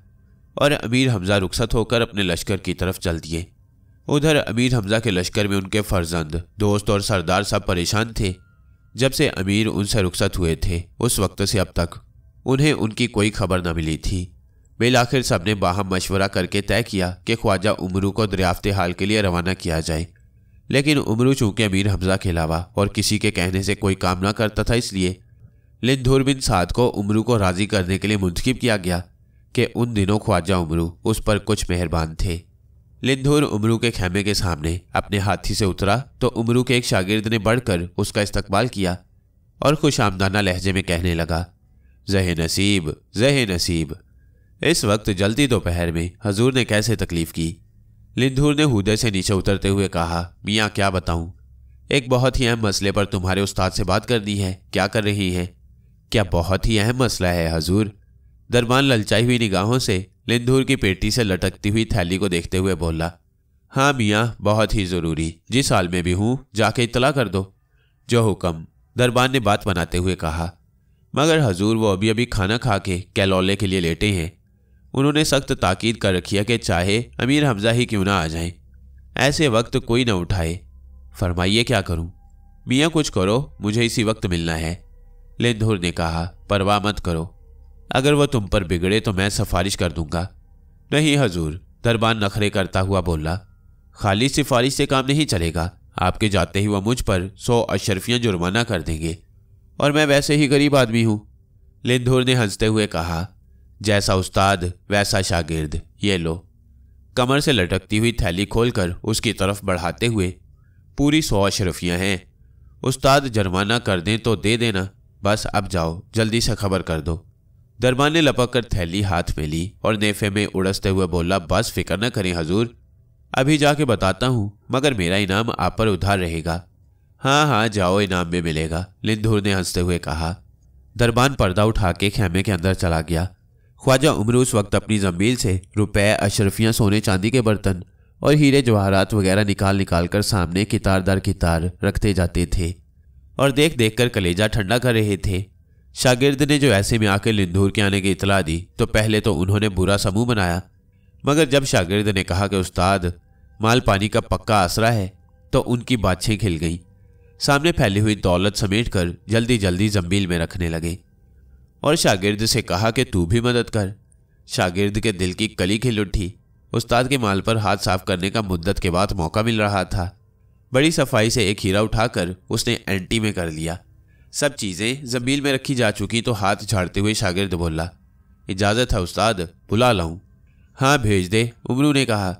और अमीर हमजा रुखसत होकर अपने लश्कर की तरफ चल दिए। उधर अमीर हमजा के लश्कर में उनके फर्जंद, दोस्त और सरदार सब परेशान थे। जब से अमीर उनसे रुखसत हुए थे उस वक्त से अब तक उन्हें उनकी कोई खबर न मिली थी। बिलाखिर सब ने बाहम मशवरा करके तय किया कि ख्वाजा उमरू को दरियाफ्ते हाल के लिए रवाना किया जाए, लेकिन उमरू चूंकि अमीर हमजा के अलावा और किसी के कहने से कोई काम ना करता था, इसलिए लिंधुर बिन साद को उमरू को राज़ी करने के लिए मुंतखब किया गया कि उन दिनों ख्वाजा उमरू उस पर कुछ मेहरबान थे। लिंधुर उमरू के खेमे के सामने अपने हाथी से उतरा तो उमरू के एक शागिर्द ने बढ़कर उसका इस्तकबाल किया और खुशामदाना लहजे में कहने लगा, ज़हे नसीब, ज़हे नसीब। इस वक्त जल्दी दोपहर में हजूर ने कैसे तकलीफ़ की? लिंधुर ने हूदे से नीचे उतरते हुए कहा, मियाँ क्या बताऊँ, एक बहुत ही अहम मसले पर तुम्हारे उस्ताद से बात करनी है। क्या कर रही हैं? क्या बहुत ही अहम मसला है हजूर? दरबान ललचाई हुई निगाहों से लिंधुर की पेटी से लटकती हुई थैली को देखते हुए बोला, हाँ मियाँ, बहुत ही ज़रूरी। जिस हाल में भी हूँ जाके इत्तला कर दो। जो हुक्म, दरबान ने बात बनाते हुए कहा। मगर हजूर वो अभी अभी खाना खा के कैलौले के लिए लेटे हैं। उन्होंने सख्त ताकीद कर रखी है कि चाहे अमीर हमजा ही क्यों ना आ जाएं, ऐसे वक्त कोई ना उठाए। फरमाइए क्या करूं? मियाँ कुछ करो, मुझे इसी वक्त मिलना है। लिंधुर ने कहा, परवाह मत करो, अगर वह तुम पर बिगड़े तो मैं सिफारिश कर दूंगा। नहीं हजूर, दरबान नखरे करता हुआ बोला, खाली सिफारिश से काम नहीं चलेगा। आपके जाते ही वह मुझ पर 100 अशरफियाँ जुर्माना कर देंगे और मैं वैसे ही गरीब आदमी हूँ। लिंधुर ने हंसते हुए कहा, जैसा उस्ताद वैसा शागिर्द, ये लो। कमर से लटकती हुई थैली खोलकर उसकी तरफ बढ़ाते हुए, पूरी 100 अशरफियाँ हैं। उस्ताद जुर्माना कर दें तो दे देना, बस अब जाओ, जल्दी से खबर कर दो। दरबान ने लपक कर थैली हाथ में ली और नेफे में उड़सते हुए बोला, बस फिक्र न करें हजूर, अभी जाके बताता हूँ, मगर मेरा इनाम आप पर उधार रहेगा। हाँ हाँ जाओ, इनाम में मिलेगा, लिंधूर ने हंसते हुए कहा। दरबान पर्दा उठा के खेमे के अंदर चला गया। ख्वाजा उमर उस वक्त अपनी जंबील से रुपए, अशरफियाँ, सोने चांदी के बर्तन और हीरे जवाहरात वगैरह निकाल निकाल कर सामने कितार दर कितार रखते जाते थे और देख देख कर कलेजा ठंडा कर रहे थे। शागिर्द ने जो ऐसे में आकर लिंधूर के आने की इतला दी तो पहले तो उन्होंने बुरा समूह बनाया, मगर जब शागिर्द ने कहा कि उस्ताद माल पानी का पक्का आसरा है तो उनकी बातें खिल गईं। सामने फैली हुई दौलत समेट कर जल्दी जल्दी जंबील में रखने लगे और शागिर्द से कहा कि तू भी मदद कर। शागिर्द के दिल की कली खिल उठी। उस्ताद के माल पर हाथ साफ करने का मुद्दत के बाद मौका मिल रहा था। बड़ी सफाई से एक हीरा उठाकर उसने एंटी में कर लिया। सब चीज़ें जंबील में रखी जा चुकी तो हाथ झाड़ते हुए शागिर्द बोला, इजाज़त है उस्ताद, बुला लाऊं? हाँ भेज दे, उमरू ने कहा।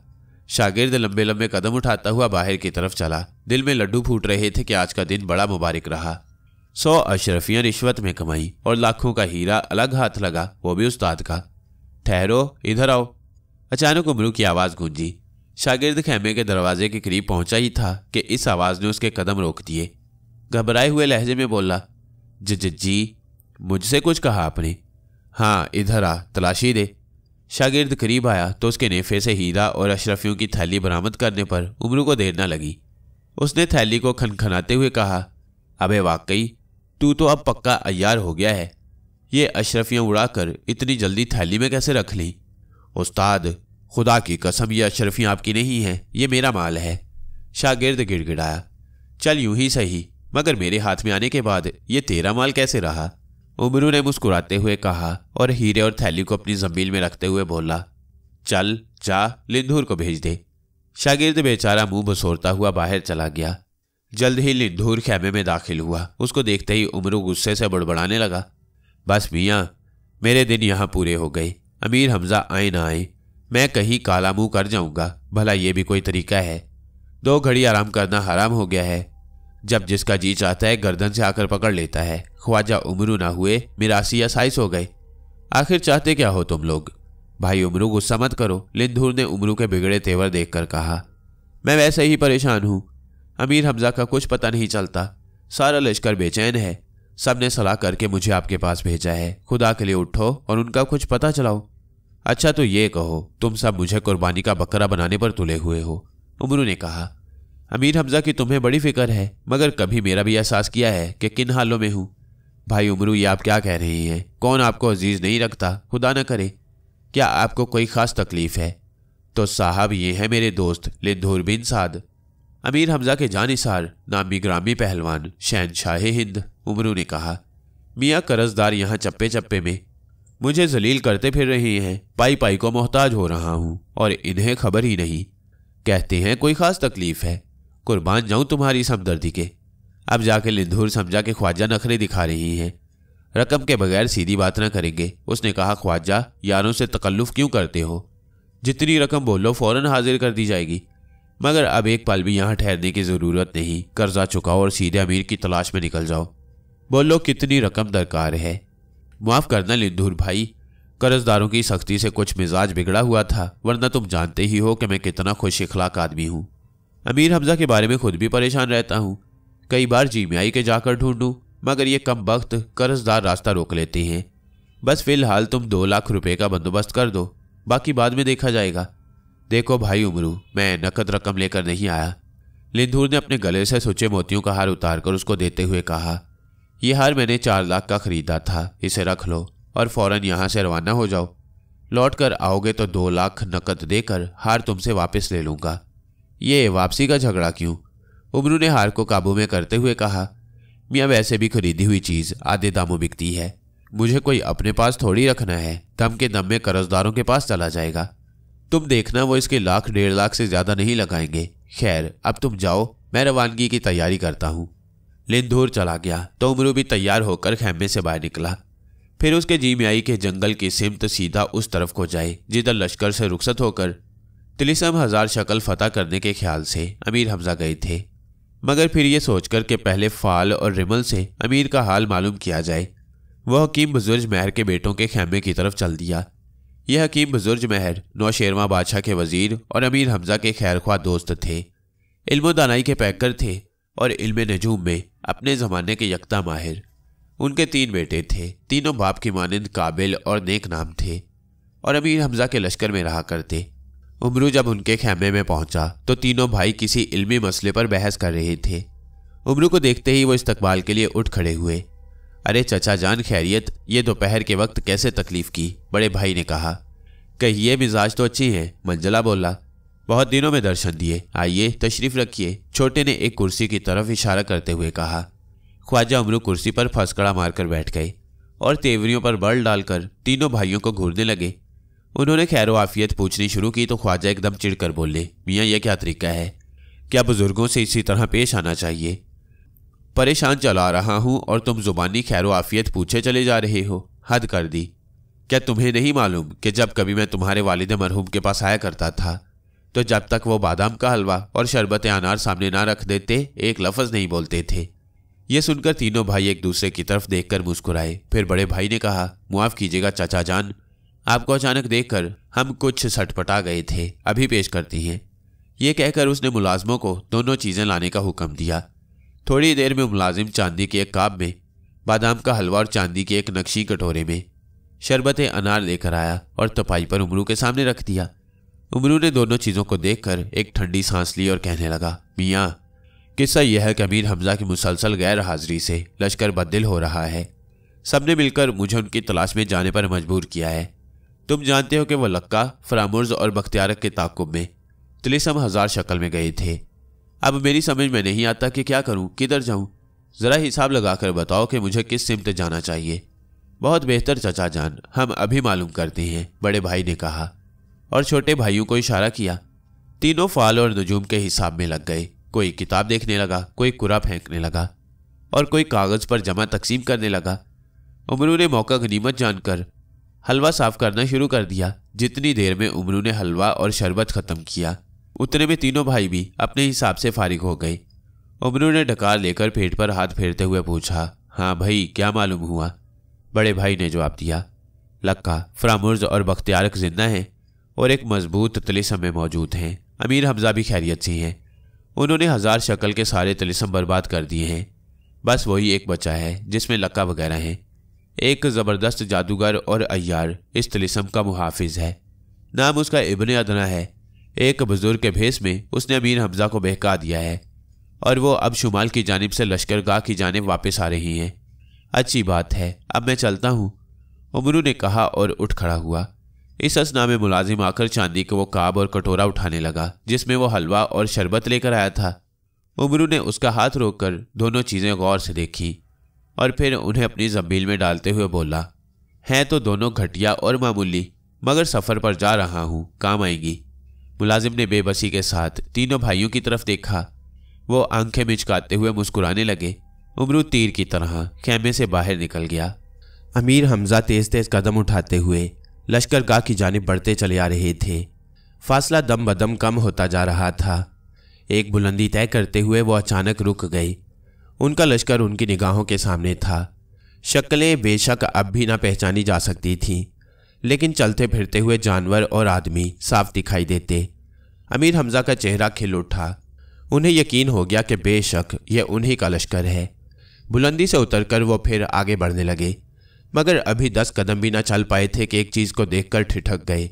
शागिर्द लंबे लंबे कदम उठाता हुआ बाहर की तरफ चला। दिल में लड्डू फूट रहे थे कि आज का दिन बड़ा मुबारक रहा। 100 अशरफियाँ रिश्वत में कमाई और लाखों का हीरा अलग हाथ लगा, वो भी उस्ताद का। ठहरो, इधर आओ। अचानक उमरू की आवाज़ गूंजी। शागिर्द खेमे के दरवाजे के करीब पहुंचा ही था कि इस आवाज़ ने उसके कदम रोक दिए। घबराए हुए लहजे में बोला, जी मुझसे कुछ कहा आपने? हाँ इधर आ, तलाशी दे। शागिर्द करीब आया तो उसके नेफे से हीरा और अशरफियों की थैली बरामद करने पर उमरू को देर न लगी। उसने थैली को खनखनाते हुए कहा, अबे वाकई तू तो अब पक्का अय्यार हो गया है। ये अशरफियाँ उड़ाकर इतनी जल्दी थैली में कैसे रख ली? उस्ताद खुदा की कसम, ये अशरफियाँ आपकी नहीं हैं, ये मेरा माल है। शागिर्द गिड़गिड़ाया। चल यूं ही सही, मगर मेरे हाथ में आने के बाद ये तेरा माल कैसे रहा? उमरू ने मुस्कुराते हुए कहा और हीरे और थैली को अपनी जंबील में रखते हुए बोला, चल जा, लिंधूर को भेज दे। शागिर्द बेचारा मुंह बसोरता हुआ बाहर चला गया। जल्द ही लिंधूर खेमे में दाखिल हुआ। उसको देखते ही उमरू गुस्से से बड़बड़ाने लगा, बस मियाँ मेरे दिन यहाँ पूरे हो गए। अमीर हमजा आए ना आए, मैं कहीं काला मुंह कर जाऊंगा। भला ये भी कोई तरीका है? 2 घड़ी आराम करना हराम हो गया है। जब जिसका जी चाहता है गर्दन से आकर पकड़ लेता है। ख्वाजा उमरू ना हुए, मिरासी या साइस हो गए। आखिर चाहते क्या हो तुम लोग? भाई उमरू गुस्सा मत करो, लिंधूर ने उमरू के बिगड़े तेवर देखकर कहा। मैं वैसे ही परेशान हूँ। अमीर हमजा का कुछ पता नहीं चलता। सारा लश्कर बेचैन है। सब ने सलाह करके मुझे आपके पास भेजा है। खुदा के लिए उठो और उनका कुछ पता चलाओ। अच्छा तो ये कहो, तुम सब मुझे कुर्बानी का बकरा बनाने पर तुले हुए हो? उमरू ने कहा। अमीर हमजा की तुम्हें बड़ी फिक्र है, मगर कभी मेरा भी एहसास किया है कि किन हालों में हूँ। भाई उमरू, ये आप क्या कह रहे हैं? कौन आपको अजीज नहीं रखता? खुदा न करे, क्या आपको कोई खास तकलीफ है? तो साहब ये है मेरे दोस्त लिंधूर बिन साद, अमीर हमजा के जानिसार, नामी ग्रामी पहलवान, शहनशाह हिंद। उमरू ने कहा। मियाँ कर्जदार यहाँ चप्पे चप्पे में मुझे जलील करते फिर रहे हैं। पाई पाई को मोहताज हो रहा हूँ और इन्हें खबर ही नहीं। कहते हैं कोई खास तकलीफ है। कुर्बान जाऊं तुम्हारी हमदर्दी के। अब जाके लिंधूर समझा के ख्वाजा नखरे दिखा रही हैं। रकम के बगैर सीधी बात ना करेंगे। उसने कहा, ख्वाजा यारों से तकल्लुफ क्यों करते हो? जितनी रकम बोलो फौरन हाजिर कर दी जाएगी, मगर अब एक पल भी यहाँ ठहरने की ज़रूरत नहीं। कर्जा चुकाओ और सीधे अमीर की तलाश में निकल जाओ। बोलो कितनी रकम दरकार है? माफ़ करना लिंधूर भाई, कर्जदारों की सख्ती से कुछ मिजाज बिगड़ा हुआ था, वरना तुम जानते ही हो कि मैं कितना खुश इखलाक आदमी हूँ। अमीर हमजा के बारे में खुद भी परेशान रहता हूँ। कई बार जीमियाई के जाकर ढूंढूं, मगर ये कम वक्त कर्जदार रास्ता रोक लेते हैं। बस फिलहाल तुम 2 लाख रुपए का बंदोबस्त कर दो, बाकी बाद में देखा जाएगा। देखो भाई उमरू, मैं नकद रकम लेकर नहीं आया। लिंधूर ने अपने गले से सोचे मोतियों का हार उतारकर उसको देते हुए कहा, यह हार मैंने 4 लाख का खरीदा था, इसे रख लो और फौरन यहाँ से रवाना हो जाओ। लौट कर आओगे तो 2 लाख नकद देकर हार तुमसे वापस ले लूँगा। ये वापसी का झगड़ा क्यों? उमरू ने हार को काबू में करते हुए कहा, मियाँ वैसे भी खरीदी हुई चीज़ आधे दामों बिकती है। मुझे कोई अपने पास थोड़ी रखना है। दम के दम में कर्जदारों के पास चला जाएगा। तुम देखना वो इसके 1 लाख 1.5 लाख से ज़्यादा नहीं लगाएंगे। खैर अब तुम जाओ, मैं रवानगी की तैयारी करता हूँ। लिंधूर चला गया तो उमरू भी तैयार होकर खेमे से बाहर निकला। फिर उसके जीमियाई के जंगल की सिमत सीधा उस तरफ को जाए जिधर लश्कर से रुखसत होकर तिलिस्म 1000 शक्ल फतह करने के ख्याल से अमीर हमजा गए थे। मगर फिर ये सोचकर कि पहले फाल और रिमल से अमीर का हाल मालूम किया जाए, वह हकीम बुजुर्ग महर के बेटों के खेमे की तरफ चल दिया। यह हकीम बुजुर्ग महर नौशेरवा बादशाह के वजीर और अमीर हमजा के खैरख्वाह दोस्त थे। इल्म दानाई के पैकर थे और इल्म नजूम में अपने ज़माने के यकता माहिर। उनके 3 बेटे थे। तीनों बाप की मानिंद काबिल और नेक नाम थे और अमीर हमजा के लश्कर में रहा करते। उमरू जब उनके खेमे में पहुंचा तो तीनों भाई किसी इल्मी मसले पर बहस कर रहे थे। उमरू को देखते ही वो इस्तकबाल के लिए उठ खड़े हुए। अरे चचा जान खैरियत, ये दोपहर के वक्त कैसे तकलीफ की? बड़े भाई ने कहा। कहिए, मिजाज तो अच्छी है, मंजला बोला। बहुत दिनों में दर्शन दिए, आइए तशरीफ रखिए, छोटे ने एक कुर्सी की तरफ इशारा करते हुए कहा। ख्वाजा उमरू कुर्सी पर फसकड़ा मारकर बैठ गए और तेवरियों पर बल डालकर तीनों भाइयों को घूरने लगे। उन्होंने खैर आफियत पूछनी शुरू की तो ख्वाजा एकदम चिढ़कर बोले, मियाँ यह क्या तरीका है? क्या बुजुर्गों से इसी तरह पेश आना चाहिए? परेशान चला रहा हूं और तुम जुबानी खैर आफियत पूछे चले जा रहे हो, हद कर दी। क्या तुम्हें नहीं मालूम कि जब कभी मैं तुम्हारे वालिद मरहूम के पास आया करता था तो जब तक वो बादाम का हलवा और शरबत अनार सामने ना रख देते एक लफ्ज़ नहीं बोलते थे। ये सुनकर तीनों भाई एक दूसरे की तरफ देखकर मुस्कुराए। फिर बड़े भाई ने कहा, मुआफ़ कीजिएगा चाचा जान, आपको अचानक देखकर हम कुछ सटपटा गए थे, अभी पेश करती हैं। ये कहकर उसने मुलाजमों को दोनों चीज़ें लाने का हुक्म दिया। थोड़ी देर में मुलाजिम चांदी के एक काब में बादाम का हलवा और चांदी के एक नक्शी कटोरे में शरबत अनार लेकर आया और तपाई पर उमरू के सामने रख दिया। उमरू ने दोनों चीज़ों को देखकर एक ठंडी सांस ली और कहने लगा, मियाँ किस्सा यह है कि अमीर हमजा की मुसलसल गैर हाजिरी से लश्कर बददिल हो रहा है। सबने मिलकर मुझे उनकी तलाश में जाने पर मजबूर किया है। तुम जानते हो कि वह लक्का, फरामुर्ज और बख्तियारक के ताकुब में तिलिस्म 1000 शक्ल में गए थे। अब मेरी समझ में नहीं आता कि क्या करूं, किधर जाऊं। ज़रा हिसाब लगाकर बताओ कि मुझे किस सिमत जाना चाहिए। बहुत बेहतर चचा जान, हम अभी मालूम करते हैं, बड़े भाई ने कहा और छोटे भाइयों को इशारा किया। तीनों फाल और नजूम के हिसाब में लग गए। कोई किताब देखने लगा, कोई कुरा फेंकने लगा और कोई कागज़ पर जमा तकसीम करने लगा। उमरू ने मौका गनीमत जानकर हलवा साफ करना शुरू कर दिया। जितनी देर में उमरू ने हलवा और शरबत ख़त्म किया उतने में तीनों भाई भी अपने हिसाब से फारिग हो गए। उमरू ने डकार लेकर पेट पर हाथ फेरते हुए पूछा, हाँ भाई क्या मालूम हुआ? बड़े भाई ने जवाब दिया, लक्का, फरामुर्ज और बख्तियारक जिंदा हैं और एक मजबूत तिलिस्म में मौजूद हैं। अमीर हमजा भी खैरियत से हैं। उन्होंने 1000 शक्ल के सारे तिलिस्म बर्बाद कर दिए हैं। बस वही एक बचा है जिसमें लक्का वगैरह हैं। एक ज़बरदस्त जादूगर और अय्यार इस तिलिस्म का मुहाफिज है। नाम उसका इब्ने अदना है। एक बुजुर्ग के भेस में उसने अमीर हमजा को बहका दिया है और वो अब शुमाल की जानिब से लश्करगाह की जानिब वापस आ रही हैं। अच्छी बात है, अब मैं चलता हूँ, उमरू ने कहा और उठ खड़ा हुआ। इस असना में मुलाजिम आकर चांदी के वो काब और कटोरा उठाने लगा जिसमें वो हलवा और शरबत लेकर आया था। उमरू ने उसका हाथ रोककर दोनों चीज़ें गौर से देखी और फिर उन्हें अपनी जंबील में डालते हुए बोला, हैं तो दोनों घटिया और मामूली, मगर सफ़र पर जा रहा हूँ, काम आएंगी। मुलाजिम ने बेबसी के साथ तीनों भाइयों की तरफ देखा। वो आंखें मिचकाते हुए मुस्कुराने लगे। उमरू तीर की तरह खेमे से बाहर निकल गया। अमीर हमजा तेज तेज कदम उठाते हुए लश्करगाह की जानिब बढ़ते चले आ रहे थे। फासला दम बदम कम होता जा रहा था। एक बुलंदी तय करते हुए वो अचानक रुक गए। उनका लश्कर उनकी निगाहों के सामने था। शक्लें बेशक अब भी ना पहचानी जा सकती थीं, लेकिन चलते फिरते हुए जानवर और आदमी साफ दिखाई देते। अमीर हमजा का चेहरा खिल उठा। उन्हें यकीन हो गया कि बेशक यह उन्हीं का लश्कर है। बुलंदी से उतरकर वो फिर आगे बढ़ने लगे, मगर अभी 10 कदम भी ना चल पाए थे कि एक चीज़ को देखकर ठिठक गए।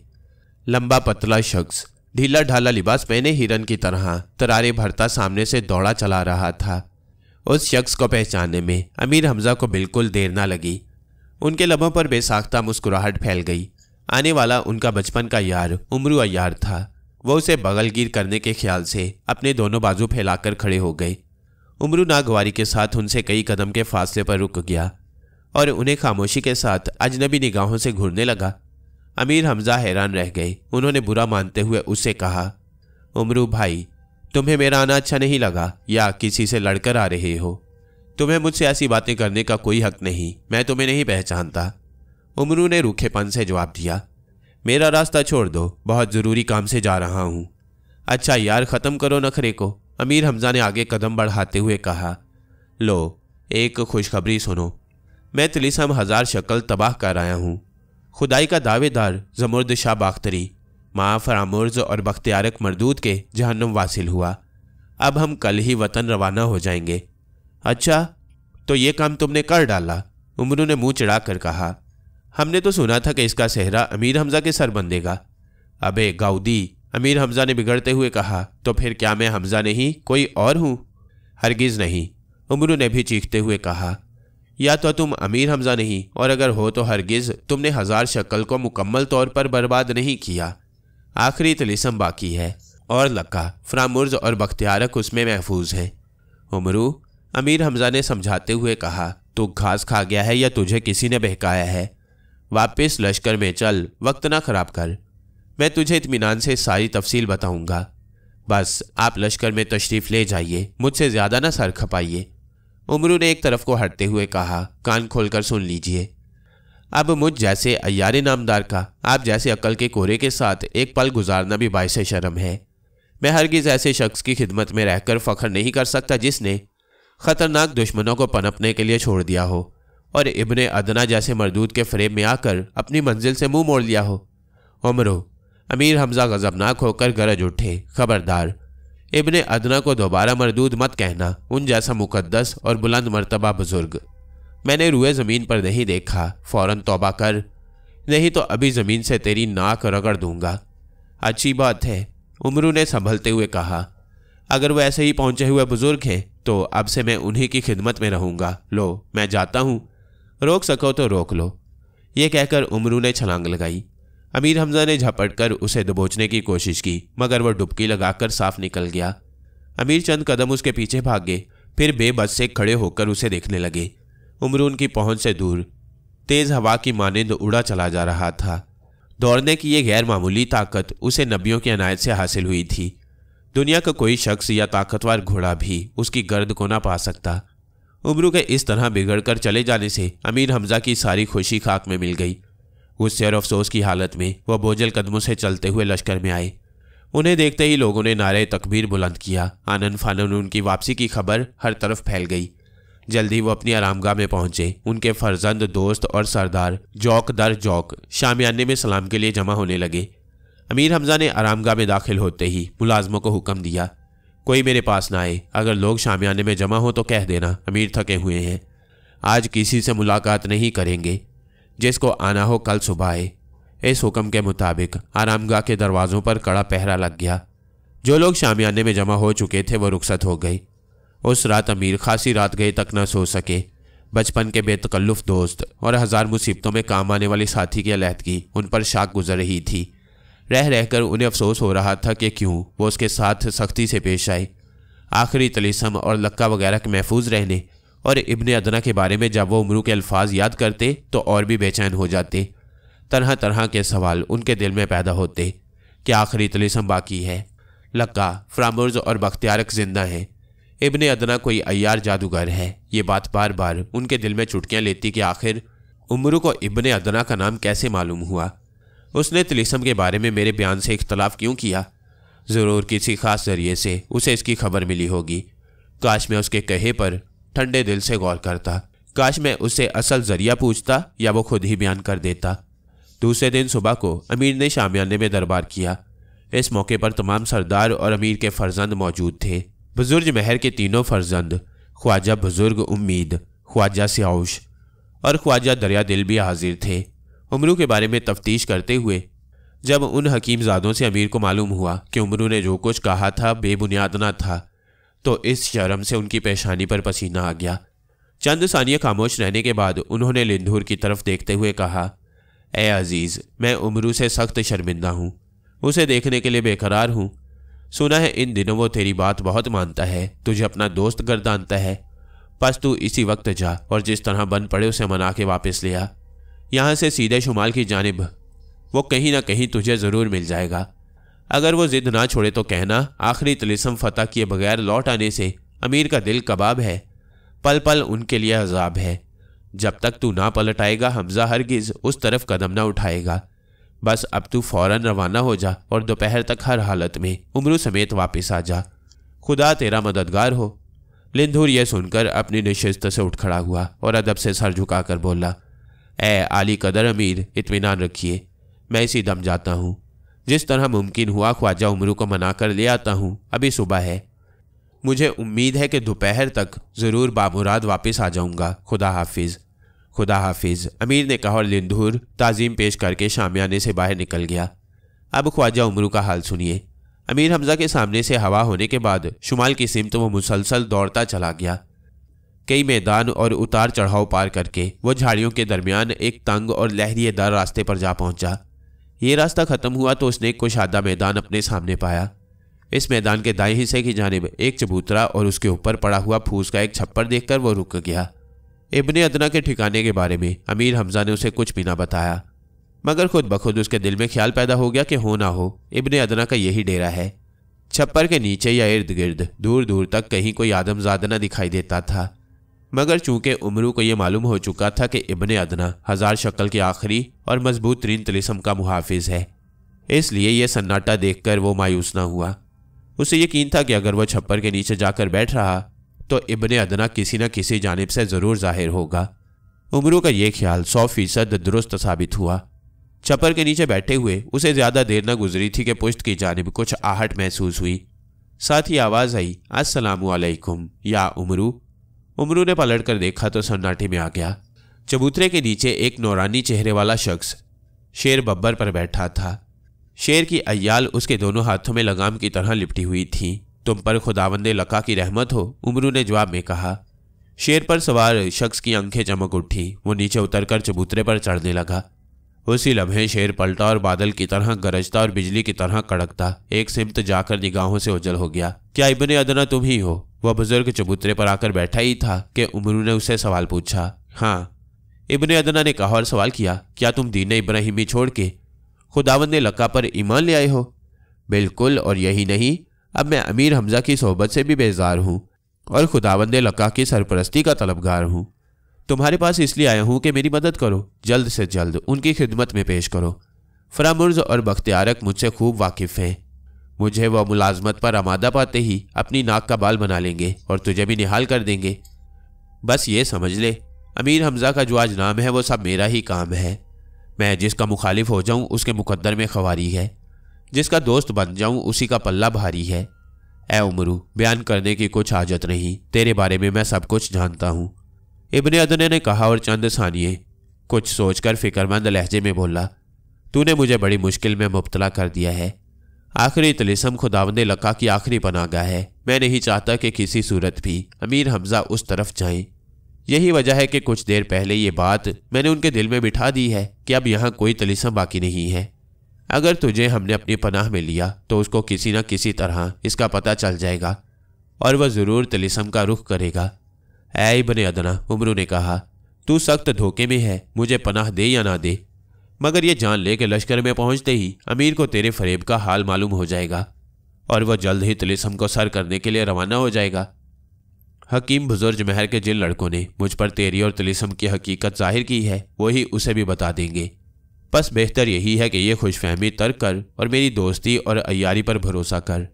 लंबा पतला शख्स ढीला ढाला लिबास पहने हिरन की तरह तरारे भरता सामने से दौड़ा चला रहा था। उस शख्स को पहचानने में अमीर हमजा को बिल्कुल देर ना लगी। उनके लबों पर बेसाख्ता मुस्कुराहट फैल गई। आने वाला उनका बचपन का यार उमरू अय्यार था। वो उसे बगलगीर करने के ख्याल से अपने दोनों बाजू फैलाकर खड़े हो गए। उमरू नागवारी के साथ उनसे कई कदम के फासले पर रुक गया और उन्हें खामोशी के साथ अजनबी निगाहों से घूरने लगा। अमीर हमजा हैरान रह गए। उन्होंने बुरा मानते हुए उससे कहा, उमरू भाई, तुम्हें मेरा आना अच्छा नहीं लगा या किसी से लड़कर आ रहे हो? तुम्हें मुझसे ऐसी बातें करने का कोई हक नहीं, मैं तुम्हें नहीं पहचानता। उमरू ने रूखेपन से जवाब दिया, मेरा रास्ता छोड़ दो, बहुत ज़रूरी काम से जा रहा हूँ। अच्छा यार, ख़त्म करो नखरे को, अमीर हमजा ने आगे कदम बढ़ाते हुए कहा। लो, एक खुशखबरी सुनो। मैं तिलिस्म 1000 शक्ल तबाह कर आया हूँ। खुदाई का दावेदार जमुर्द शाह बाख्तरी माँ फरामुर्ज और बख्तियारक मरदूद के जहन्नुम वासिल हुआ। अब हम कल ही वतन रवाना हो जाएंगे। अच्छा, तो ये काम तुमने कर डाला? उमरू ने मुंह चिढ़ा कर कहा। हमने तो सुना था कि इसका सेहरा अमीर हमजा के सर बंधेगा। अबे गाउदी, अमीर हमजा ने बिगड़ते हुए कहा। तो फिर क्या मैं हमजा नहीं कोई और हूँ? हरगिज़ नहीं, उमरू ने भी चीखते हुए कहा। या तो तुम अमीर हमजा नहीं, और अगर हो तो हरगिज़ तुमने 1000 शक्ल को मुकम्मल तौर पर बर्बाद नहीं किया। आखिरी तिलिस्म बाकी है और लक्का, फरामुर्ज और बख्तियारक उसमें महफूज हैं। उमरू, अमीर हमजा ने समझाते हुए कहा, तू घास खा गया है या तुझे किसी ने बहकाया है? वापस लश्कर में चल, वक्त ना खराब कर। मैं तुझे इत्मीनान से सारी तफसील बताऊंगा। बस आप लश्कर में तशरीफ़ ले जाइए, मुझसे ज़्यादा ना सर खपाइए। उमरू ने एक तरफ को हटते हुए कहा, कान खोलकर सुन लीजिए। अब मुझ जैसे अय्यारे नामदार का आप जैसे अक्ल के कोरे के साथ एक पल गुजारना भी बाइसे शर्म है। मैं हरगिज़ ऐसे शख्स की खिदमत में रहकर फ़ख्र नहीं कर सकता जिसने ख़तरनाक दुश्मनों को पनपने के लिए छोड़ दिया हो और इब्ने अदना जैसे मरदूद के फ़रेब में आकर अपनी मंजिल से मुंह मोड़ लिया हो। उमरो, अमीर हमजा गज़बनाक होकर गरज उठे, खबरदार, इब्ने अदना को दोबारा मरदूद मत कहना, उन जैसा मुकद्दस और बुलंद मर्तबा बुजुर्ग मैंने रुए ज़मीन पर नहीं देखा। फ़ौरन तौबा कर, नहीं तो अभी ज़मीन से तेरी नाक रगड़ दूंगा। अच्छी बात है, उमरू ने संभलते हुए कहा। अगर वो ऐसे ही पहुंचे हुए बुजुर्ग हैं तो अब से मैं उन्हीं की खिदमत में रहूंगा। लो, मैं जाता हूँ, रोक सको तो रोक लो। ये कहकर उमरू ने छलांग लगाई। अमीर हमजा ने झपट कर उसे दबोचने की कोशिश की, मगर वह डुबकी लगाकर साफ निकल गया। अमीर चंद कदम उसके पीछे भागे, फिर बेबस से खड़े होकर उसे देखने लगे। उमरू उनकी पहुंच से दूर तेज़ हवा की मानिंद उड़ा चला जा रहा था। दौड़ने की ये गैर मामूली ताकत उसे नबियों की अनायत से हासिल हुई थी। दुनिया का कोई शख्स या ताकतवर घोड़ा भी उसकी गर्द को ना पा सकता। उमरू के इस तरह बिगड़कर चले जाने से अमीर हमजा की सारी खुशी खाक में मिल गई। गुस्से और अफसोस की हालत में वह बोझल कदमों से चलते हुए लश्कर में आए। उन्हें देखते ही लोगों ने नारे तकबीर बुलंद किया। आनन फानन उनकी वापसी की खबर हर तरफ फैल गई। जल्दी वो अपनी आरामगाह में पहुंचे। उनके फर्जंद, दोस्त और सरदार जौक दर जौक शामियाने में सलाम के लिए जमा होने लगे। अमीर हमजा ने आरामगाह में दाखिल होते ही मुलाजमों को हुक्म दिया, कोई मेरे पास ना आए। अगर लोग शामियाने में जमा हो तो कह देना अमीर थके हुए हैं, आज किसी से मुलाकात नहीं करेंगे। जिसको आना हो कल सुबह आए। इस हुक्म के मुताबिक आरामगाह के दरवाज़ों पर कड़ा पहरा लग गया। जो लोग शामियाने में जमा हो चुके थे वो रुखसत हो गए। उस रात अमीर खासी रात गए तक न सो सके। बचपन के बेतकल्लुफ़ दोस्त और 1000 मुसीबतों में काम आने वाले साथी की अलहदगी उन पर शाक गुजर रही थी। रह रहकर उन्हें अफसोस हो रहा था कि क्यों वो उसके साथ सख्ती से पेश आए। आखिरी तलीसम और लक्का वगैरह के महफूज रहने और इब्ने अदना के बारे में जब वो उमरू के अल्फाज याद करते तो और भी बेचैन हो जाते। तरह तरह के सवाल उनके दिल में पैदा होते कि आखिरी तलीसम बाकी है, लक्का, फरामुर्ज और बख्तियारक जिंदा हैं, इब्ने अदना कोई अय्यार जादूगर है। ये बात बार बार उनके दिल में चुटकियाँ लेती कि आखिर उमरू को इब्ने अदना का नाम कैसे मालूम हुआ। उसने तिलिस्म के बारे में मेरे बयान से इख्तलाफ क्यों किया? ज़रूर किसी ख़ास ज़रिए से उसे इसकी खबर मिली होगी। काश मैं उसके कहे पर ठंडे दिल से गौर करता। काश मैं उससे असल ज़रिया पूछता या वो खुद ही बयान कर देता। दूसरे दिन सुबह को अमीर ने शामियाने में दरबार किया। इस मौके पर तमाम सरदार और अमीर के फर्जंद मौजूद थे। बुजुर्ग महर के तीनों फर्जंद ख्वाजा बुजुर्ग उम्मीद, ख्वाजा स्याउश और ख्वाजा दरिया दिल भी हाजिर थे। उमरू के बारे में तफ्तीश करते हुए जब उन हकीमजादों से अमीर को मालूम हुआ कि उमरू ने जो कुछ कहा था बेबुनियाद न था तो इस शर्म से उनकी पेशानी पर पसीना आ गया। चंद सानिया खामोश रहने के बाद उन्होंने लिंधूर की तरफ देखते हुए कहा, ए अजीज़, मैं उमरू से सख्त शर्मिंदा हूँ, उसे देखने के लिए बेकरार हूँ। सुना है इन दिनों वो तेरी बात बहुत मानता है, तुझे अपना दोस्त गर्दानता है। बस तू इसी वक्त जा और जिस तरह बन पड़े उसे मना के वापस ले आ। यहाँ से सीधे शुमाल की जानिब वो कहीं ना कहीं तुझे ज़रूर मिल जाएगा। अगर वो ज़िद ना छोड़े तो कहना आखिरी तिलिस्म फतह किए बगैर लौट आने से अमीर का दिल कबाब है, पल पल उनके लिए अजाब है। जब तक तू ना पलट आएगा हमजा हरगिज़ उस तरफ कदम ना उठाएगा। बस अब तू फ़ौरन रवाना हो जा और दोपहर तक हर हालत में उमरू समेत वापस आ जा। खुदा तेरा मददगार हो। लिंधूर यह सुनकर अपनी निश्चित से उठ खड़ा हुआ और अदब से सर झुकाकर बोला, ए आली कदर अमीर, इत्मीनान रखिए, मैं इसी दम जाता हूँ। जिस तरह मुमकिन हुआ ख्वाजा उमरू को मनाकर ले आता हूँ। अभी सुबह है, मुझे उम्मीद है कि दोपहर तक ज़रूर बामुराद वापस आ जाऊँगा। खुदा हाफिज़। खुदा हाफिज़, अमीर ने कहा और लिंधूर ताज़ीम पेश करके शामियाने से बाहर निकल गया। अब ख्वाजा उमरू का हाल सुनिए। अमीर हमज़ा के सामने से हवा होने के बाद शुमाल की सिमत वो मुसलसल दौड़ता चला गया। कई मैदान और उतार चढ़ाव पार करके वो झाड़ियों के दरमियान एक तंग और लहरिएदार रास्ते पर जा पहुंचा। ये रास्ता ख़त्म हुआ तो उसने एक कुशादा मैदान अपने सामने पाया। इस मैदान के दाएं हिस्से की जानिब एक चबूतरा और उसके ऊपर पड़ा हुआ फूस का एक छप्पर देखकर वो रुक गया। इब्ने अदना के ठिकाने के बारे में अमीर हमज़ा ने उसे कुछ भी ना बताया, मगर खुद बखुद उसके दिल में ख्याल पैदा हो गया कि हो ना हो इब्ने अदना का यही डेरा है। छप्पर के नीचे या इर्द गिर्द दूर दूर तक कहीं कोई आदमजादा न दिखाई देता था, मगर चूंकि उमरू को यह मालूम हो चुका था कि इब्ने अदना 1000 शक्ल के आखिरी और मजबूत तरीन तिलिस्म का मुहाफिज है, इसलिए यह सन्नाटा देखकर वो मायूस ना हुआ। उसे यकीन था कि अगर वह छप्पर के नीचे जाकर बैठ रहा तो इब्ने अदना किसी न किसी जानिब से ज़रूर जाहिर होगा। उमरू का यह ख्याल 100% दुरुस्त साबित हुआ। छप्पर के नीचे बैठे हुए उसे ज़्यादा देर न गुजरी थी कि पुश्त की जानिब कुछ आहट महसूस हुई। साथ ही आवाज़ आई, अस्सलामु अलैकुम या उमरू। उमरू ने पलट कर देखा तो सन्नाटे में आ गया। चबूतरे के नीचे एक नौरानी चेहरे वाला शख्स शेर बब्बर पर बैठा था। शेर की अय्याल उसके दोनों हाथों में लगाम की तरह लिपटी हुई थी। तुम पर खुदावंदे लका की रहमत हो, उमरू ने जवाब में कहा। शेर पर सवार शख्स की आंखें चमक उठी। वो नीचे उतरकर चबूतरे पर चढ़ने लगा। उसी लम्हे शेर पलटा और बादल की तरह गरजता और बिजली की तरह कड़कता एक सिमत जाकर निगाहों से ओझल हो गया। क्या इब्ने अदना तुम ही हो? वह बुजुर्ग चबूतरे पर आकर बैठा ही था कि उमरू ने उससे सवाल पूछा। हाँ, इब्ने अदना ने कहा और सवाल किया, क्या तुम दीन इब्राहिमी छोड़ के खुदावंद लका पर ईमान ले आए हो? बिल्कुल, और यही नहीं, अब मैं अमीर हमज़ा की सोहबत से भी बेजार हूँ और खुदावंद लका की सरपरस्ती का तलबगार हूँ। तुम्हारे पास इसलिए आया हूँ कि मेरी मदद करो, जल्द से जल्द उनकी खिदमत में पेश करो। फरामुर्ज और बख्तियारक मुझसे खूब वाकिफ़ हैं। मुझे वह मुलाजमत पर आमादा पाते ही अपनी नाक का बाल बना लेंगे और तुझे भी निहाल कर देंगे। बस ये समझ ले, अमीर हमज़ा का जो आज नाम है वो सब मेरा ही काम है। मैं जिसका मुखालिफ हो जाऊं उसके मुकद्दर में खवारी है, जिसका दोस्त बन जाऊं उसी का पल्ला भारी है। ए उमरू, बयान करने की कुछ हाजत नहीं, तेरे बारे में मैं सब कुछ जानता हूं। इब्ने अदने ने कहा और चंद सानिये कुछ सोचकर फिक्रमंद लहजे में बोला, तूने मुझे बड़ी मुश्किल में मुब्तला कर दिया है। आखिरी तिलिस्म खुदावंदे लका की आखिरी पनाहगाह है। मैं नहीं चाहता कि किसी सूरत भी अमीर हमज़ा उस तरफ जाएं। यही वजह है कि कुछ देर पहले ये बात मैंने उनके दिल में बिठा दी है कि अब यहाँ कोई तिलिस्म बाकी नहीं है। अगर तुझे हमने अपनी पनाह में लिया तो उसको किसी न किसी तरह इसका पता चल जाएगा और वह ज़रूर तिलिस्म का रुख करेगा। ऐ इब्ने अदना, उमरू ने कहा, तू सख्त धोखे में है, मुझे पनाह दे या ना दे, मगर ये जान ले कि लश्कर में पहुँचते ही अमीर को तेरे फरेब का हाल मालूम हो जाएगा और वह जल्द ही तिलिस्म को सर करने के लिए रवाना हो जाएगा। हकीम बुजुर्ग महर के जिन लड़कों ने मुझ पर तेरी और तिलिस्म की हकीकत जाहिर की है वही उसे भी बता देंगे। बस बेहतर यही है कि ये खुशफहमी तर्क कर और मेरी दोस्ती और अय्यारी पर भरोसा कर।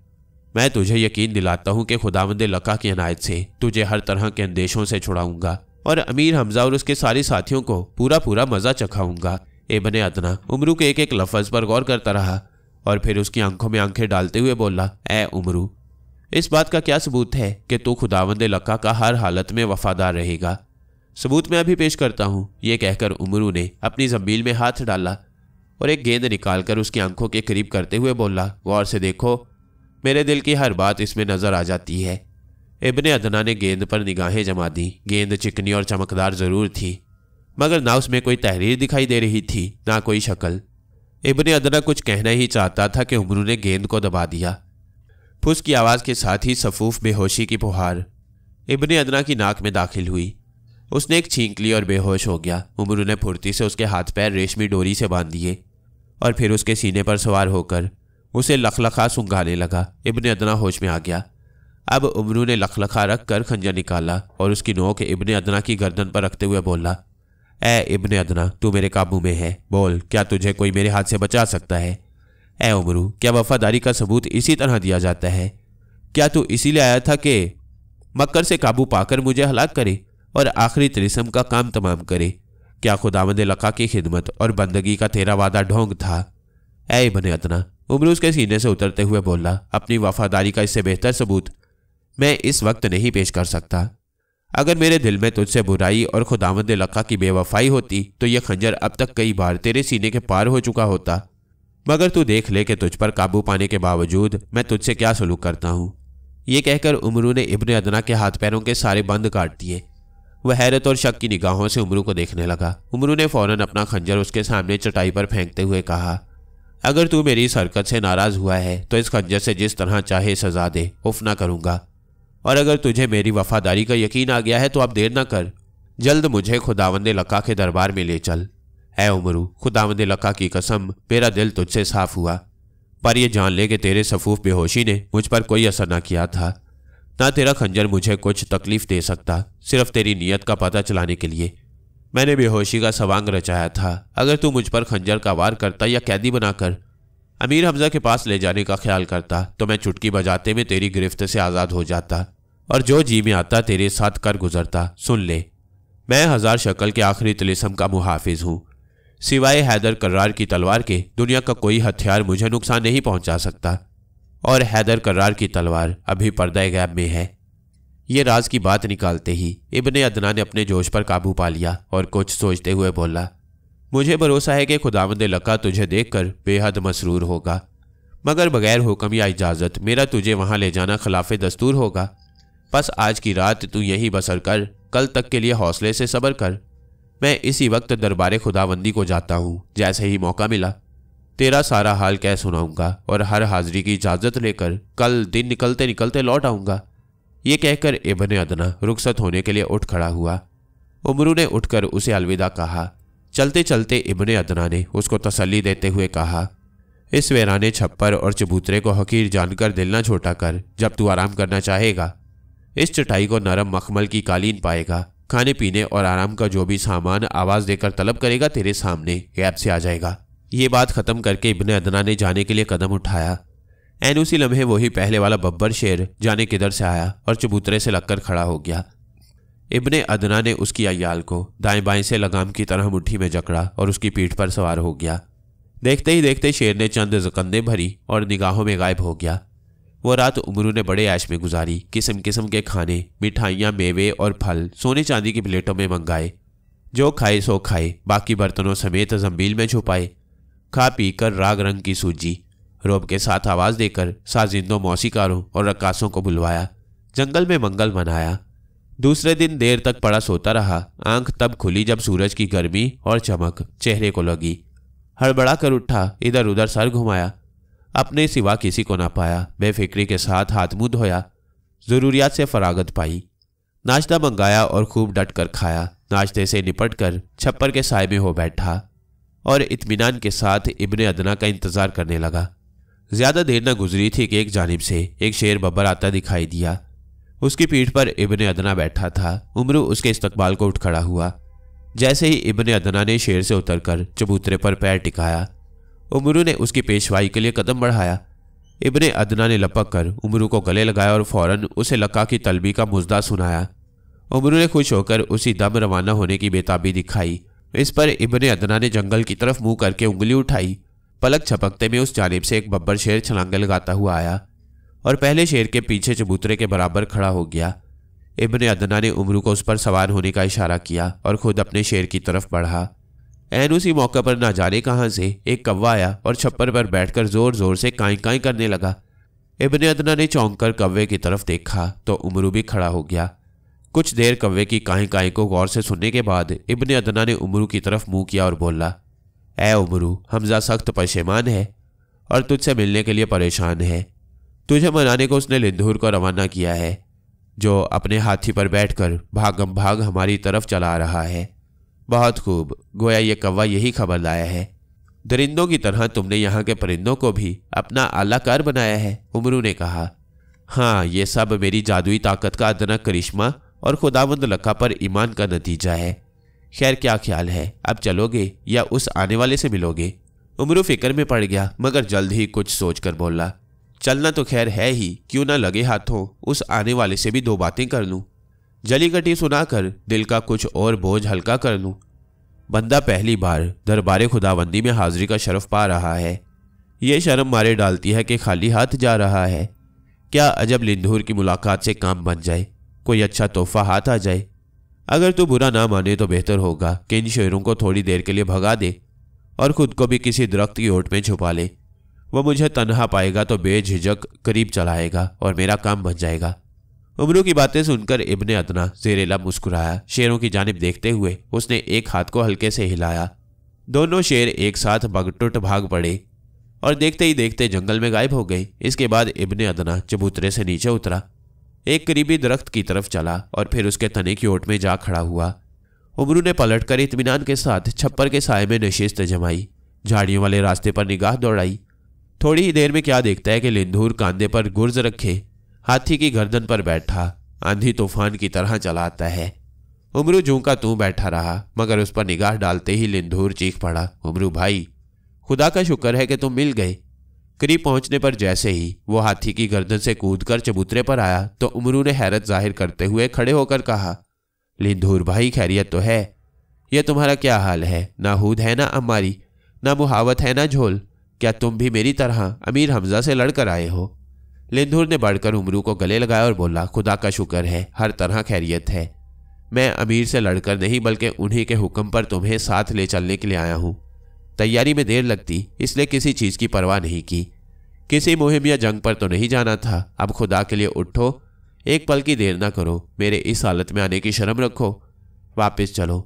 मैं तुझे यकीन दिलाता हूँ कि खुदावंद लका की अनायत से तुझे हर तरह के अंदेशों से छुड़ाऊंगा और अमीर हमज़ा और उसके सारे साथियों को पूरा पूरा मज़ा चखाऊंगा। इब्ने अदना उमरू के एक एक लफ्ज़ पर गौर करता रहा और फिर उसकी आंखों में आंखें डालते हुए बोला, ए उमरू, इस बात का क्या सबूत है कि तू खुदावंद लका का हर हालत में वफादार रहेगा? सबूत मैं अभी पेश करता हूँ। ये कहकर उमरू ने अपनी जंबील में हाथ डाला और एक गेंद निकालकर उसकी आंखों के करीब करते हुए बोला, गौर से देखो, मेरे दिल की हर बात इसमें नजर आ जाती है। इब्ने अदना ने गेंद पर निगाहें जमा दी। गेंद चिकनी और चमकदार जरूर थी, मगर ना उसमें कोई तहरीर दिखाई दे रही थी ना कोई शक्ल। इब्ने अदना कुछ कहना ही चाहता था कि उमरू ने गेंद को दबा दिया। फुस की आवाज़ के साथ ही सफूफ बेहोशी की फुहार इब्ने अदना की नाक में दाखिल हुई। उसने एक छींक ली और बेहोश हो गया। उमरू ने फुर्ती से उसके हाथ पैर रेशमी डोरी से बांध दिए और फिर उसके सीने पर सवार होकर उसे लखलखा सूंघाने लगा। इब्ने अदना होश में आ गया। अब उमरू ने लखलखा रख कर खंजर निकाला और उसकी नोक इब्ने अदना की गर्दन पर रखते हुए बोला, ए इब्ने अदना, तू मेरे काबू में है, बोल, क्या तुझे कोई मेरे हाथ से बचा सकता है? ए उमरू, क्या वफादारी का सबूत इसी तरह दिया जाता है? क्या तू इसीलिए आया था कि मक्कर से काबू पाकर मुझे हलाक करे और आखिरी तिलिस्म का काम तमाम करे। क्या खुदावंद लका की खिदमत और बंदगी का तेरा वादा ढोंग था? ऐ इब्ने अदना, उमर उसके सीने से उतरते हुए बोला, अपनी वफादारी का इससे बेहतर सबूत मैं इस वक्त नहीं पेश कर सकता। अगर मेरे दिल में तुझसे बुराई और खुदावंद लका की बेवफाई होती तो यह खंजर अब तक कई बार तेरे सीने के पार हो चुका होता। मगर तू देख ले कि तुझ पर काबू पाने के बावजूद मैं तुझसे क्या सलूक करता हूँ। ये कहकर उमरू ने इब्ने अदना के हाथ पैरों के सारे बंद काट दिए। वह हैरत और शक की निगाहों से उमरू को देखने लगा। उमरू ने फौरन अपना खंजर उसके सामने चटाई पर फेंकते हुए कहा, अगर तू मेरी इस हरकत से नाराज हुआ है तो इस खंजर से जिस तरह चाहे सजा दे, उफ ना करूंगा। और अगर तुझे मेरी वफादारी का यकीन आ गया है तो अब देर ना कर, जल्द मुझे खुदावंद लका के दरबार में ले चल। ऐ उमरू, खुदावंद लका की कसम, मेरा दिल तुझसे साफ हुआ, पर यह जान ले कि तेरे सफूफ बेहोशी ने मुझ पर कोई असर ना किया था। ना तेरा खंजर मुझे कुछ तकलीफ दे सकता, सिर्फ तेरी नीयत का पता चलाने के लिए मैंने बेहोशी का सवांग रचाया था। अगर तू मुझ पर खंजर का वार करता या कैदी बनाकर अमीर हमजा के पास ले जाने का ख्याल करता तो मैं चुटकी बजाते में तेरी गिरफ्त से आज़ाद हो जाता और जो जी में आता तेरे साथ कर गुजरता। सुन ले, मैं 1000 शक्ल के आखिरी तिलिस्म का मुहाफिज हूँ। सिवाय हैदर कर्रार की तलवार के दुनिया का कोई हथियार मुझे नुकसान नहीं पहुंचा सकता, और हैदर कर्रार की तलवार अभी पर्दा गैब में है। ये राज की बात निकालते ही इब्ने अदना ने अपने जोश पर काबू पा लिया और कुछ सोचते हुए बोला, मुझे भरोसा है कि खुदावंद लका तुझे देखकर बेहद मसरूर होगा, मगर बगैर हुक्म या इजाज़त मेरा तुझे वहां ले जाना खिलाफे दस्तूर होगा। बस आज की रात तू यहीं बसर कर, कल तक के लिए हौसले से सब्र कर। मैं इसी वक्त दरबारे खुदावंदी को जाता हूँ। जैसे ही मौका मिला तेरा सारा हाल कह सुनाऊंगा और हर हाजिरी की इजाज़त लेकर कल दिन निकलते निकलते लौट आऊँगा। ये कहकर इब्ने अदना रुखसत होने के लिए उठ खड़ा हुआ। उमरू ने उठकर उसे अलविदा कहा। चलते चलते इब्ने अदना ने उसको तसल्ली देते हुए कहा, इस वीराने छप्पर और चबूतरे को हकीर जानकर दिल न छोटा कर। जब तू आराम करना चाहेगा इस चटाई को नरम मखमल की कालीन पाएगा। खाने पीने और आराम का जो भी सामान आवाज़ देकर तलब करेगा तेरे सामने गैब से आ जाएगा। ये बात ख़त्म करके इब्ने अदना ने जाने के लिए कदम उठाया। ऐन उसी लम्हे वही पहले वाला बब्बर शेर जाने किधर से आया और चबूतरे से लगकर खड़ा हो गया। इब्ने अदना ने उसकी अय्याल को दाएं बाएं से लगाम की तरह मुट्ठी में जकड़ा और उसकी पीठ पर सवार हो गया। देखते ही देखते शेर ने चंद जकंदे भरी और निगाहों में गायब हो गया। वो रात उमरू ने बड़े ऐश में गुजारी। किस्म किस्म के खाने, मिठाइयाँ, मेवे और फल सोने चांदी की प्लेटों में मंगाए। जो खाए सो खाए, बाकी बर्तनों समेत जंबील में छुपाए। खा पी कर राग रंग की सूजी रोब के साथ आवाज़ देकर साजिंदों, मौसीकारों और रक्कासों को बुलवाया। जंगल में मंगल मनाया। दूसरे दिन देर तक पड़ा सोता रहा। आंख तब खुली जब सूरज की गर्मी और चमक चेहरे को लगी। हड़बड़ा कर उठा, इधर उधर सर घुमाया, अपने सिवा किसी को ना पाया। बेफिक्री के साथ हाथ मुंह धोया, ज़रूरियात से फरागत पाई। नाश्ता मंगाया और खूब डट कर खाया। नाश्ते से निपट कर छप्पर के साए में हो बैठा और इत्मीनान के साथ इब्ने अदना का इंतज़ार करने लगा। ज़्यादा देर न गुजरी थी कि एक जानिब से एक शेर बब्बर आता दिखाई दिया। उसकी पीठ पर इब्ने अदना बैठा था। उमरू उसके इस्तकबाल को उठ खड़ा हुआ। जैसे ही इब्ने अदना ने शेर से उतरकर चबूतरे पर पैर टिकाया, उमरू ने उसकी पेशवाई के लिए कदम बढ़ाया। इब्ने अदना ने लपक कर उमरू को गले लगाया और फौरन उसे लका की तलबी का मुजदा सुनाया। उमरू ने खुश होकर उसी दम रवाना होने की बेताबी दिखाई। इस पर इब्ने अदना ने जंगल की तरफ मुंह करके उंगली उठाई। पलक छपकते में उस जानिब से एक बब्बर शेर छलांगे लगाता हुआ आया और पहले शेर के पीछे चबूतरे के बराबर खड़ा हो गया। इब्ने अदना ने उमरू को उस पर सवार होने का इशारा किया और खुद अपने शेर की तरफ बढ़ा। ऐन उसी मौके पर ना जाने कहाँ से एक कौवा आया और छप्पर पर बैठकर जोर जोर से काई काई करने लगा। इब्ने अदना ने चौंक कर कौवे की तरफ देखा तो उमरू भी खड़ा हो गया। कुछ देर कौवे की काई काई को गौर से सुनने के बाद इब्ने अदना ने उमरू की तरफ मुंह किया और बोला, ऐ उमरू, हमजा सख्त पशेमान है और तुझसे मिलने के लिए परेशान है। तुझे मनाने को उसने लिंधूर को रवाना किया है, जो अपने हाथी पर बैठकर भागम भाग हमारी तरफ चला रहा है। बहुत खूब, गोया ये कौवा यही खबर लाया है। दरिंदों की तरह तुमने यहाँ के परिंदों को भी अपना आलाकार बनाया है, उमरू ने कहा। हाँ, ये सब मेरी जादुई ताकत का अदना करिश्मा और खुदावंद लका पर ईमान का नतीजा है। खैर, क्या ख्याल है, अब चलोगे या उस आने वाले से मिलोगे? उमरू फिक्र में पड़ गया, मगर जल्द ही कुछ सोचकर बोला, चलना तो खैर है ही, क्यों ना लगे हाथों उस आने वाले से भी 2 बातें कर लूं, जली कटी सुनाकर दिल का कुछ और बोझ हल्का कर लूं। बंदा पहली बार दरबारे खुदाबंदी में हाजिरी का शरफ पा रहा है। ये शर्म मारे डालती है कि खाली हाथ जा रहा है। क्या अजब लिंधूर की मुलाकात से काम बन जाए, कोई अच्छा तोहफा हाथ आ जाए। अगर तू बुरा ना माने तो बेहतर होगा कि इन शेरों को थोड़ी देर के लिए भगा दे और खुद को भी किसी दरख्त की ओट में छुपा ले। वह मुझे तन्हा पाएगा तो बेझिझक करीब चलाएगा और मेरा काम बन जाएगा। उमरू की बातें सुनकर इब्ने अदना ज़ेरेला मुस्कुराया। शेरों की जानिब देखते हुए उसने एक हाथ को हल्के से हिलाया। दोनों शेर एक साथ बगटुट भाग पड़े और देखते ही देखते जंगल में गायब हो गए। इसके बाद इब्ने अदना चबूतरे से नीचे उतरा, एक करीबी दरख्त की तरफ चला और फिर उसके तने की ओट में जा खड़ा हुआ। उमरू ने पलटकर इत्मीनान के साथ छप्पर के साए में नशिस्त जमाई, झाड़ियों वाले रास्ते पर निगाह दौड़ाई। थोड़ी ही देर में क्या देखता है कि लिंधूर कांधे पर गुर्ज रखे हाथी की गर्दन पर बैठा आंधी तूफान की तरह चलाता है। उमरू जूं का तूं बैठा रहा, मगर उस पर निगाह डालते ही लिंधूर चीख पड़ा, उमरू भाई, खुदा का शुक्र है कि तुम मिल गए। करीब पहुंचने पर जैसे ही वो हाथी की गर्दन से कूदकर चबूतरे पर आया तो उमरू ने हैरत जाहिर करते हुए खड़े होकर कहा, लिंधूर भाई खैरियत तो है? यह तुम्हारा क्या हाल है? ना हूद है ना अम्मारी, ना मुहावत है ना झोल। क्या तुम भी मेरी तरह अमीर हमजा से लड़कर आए हो? लिंधूर ने बढ़कर उमरू को गले लगाया और बोला, खुदा का शुक्र है, हर तरह खैरियत है। मैं अमीर से लड़कर नहीं बल्कि उन्हीं के हुक्म पर तुम्हें साथ ले चलने के लिए आया हूँ। तैयारी में देर लगती इसलिए किसी चीज़ की परवाह नहीं की। किसी मुहिम या जंग पर तो नहीं जाना था। अब खुदा के लिए उठो, एक पल की देर ना करो। मेरे इस हालत में आने की शर्म रखो, वापस चलो।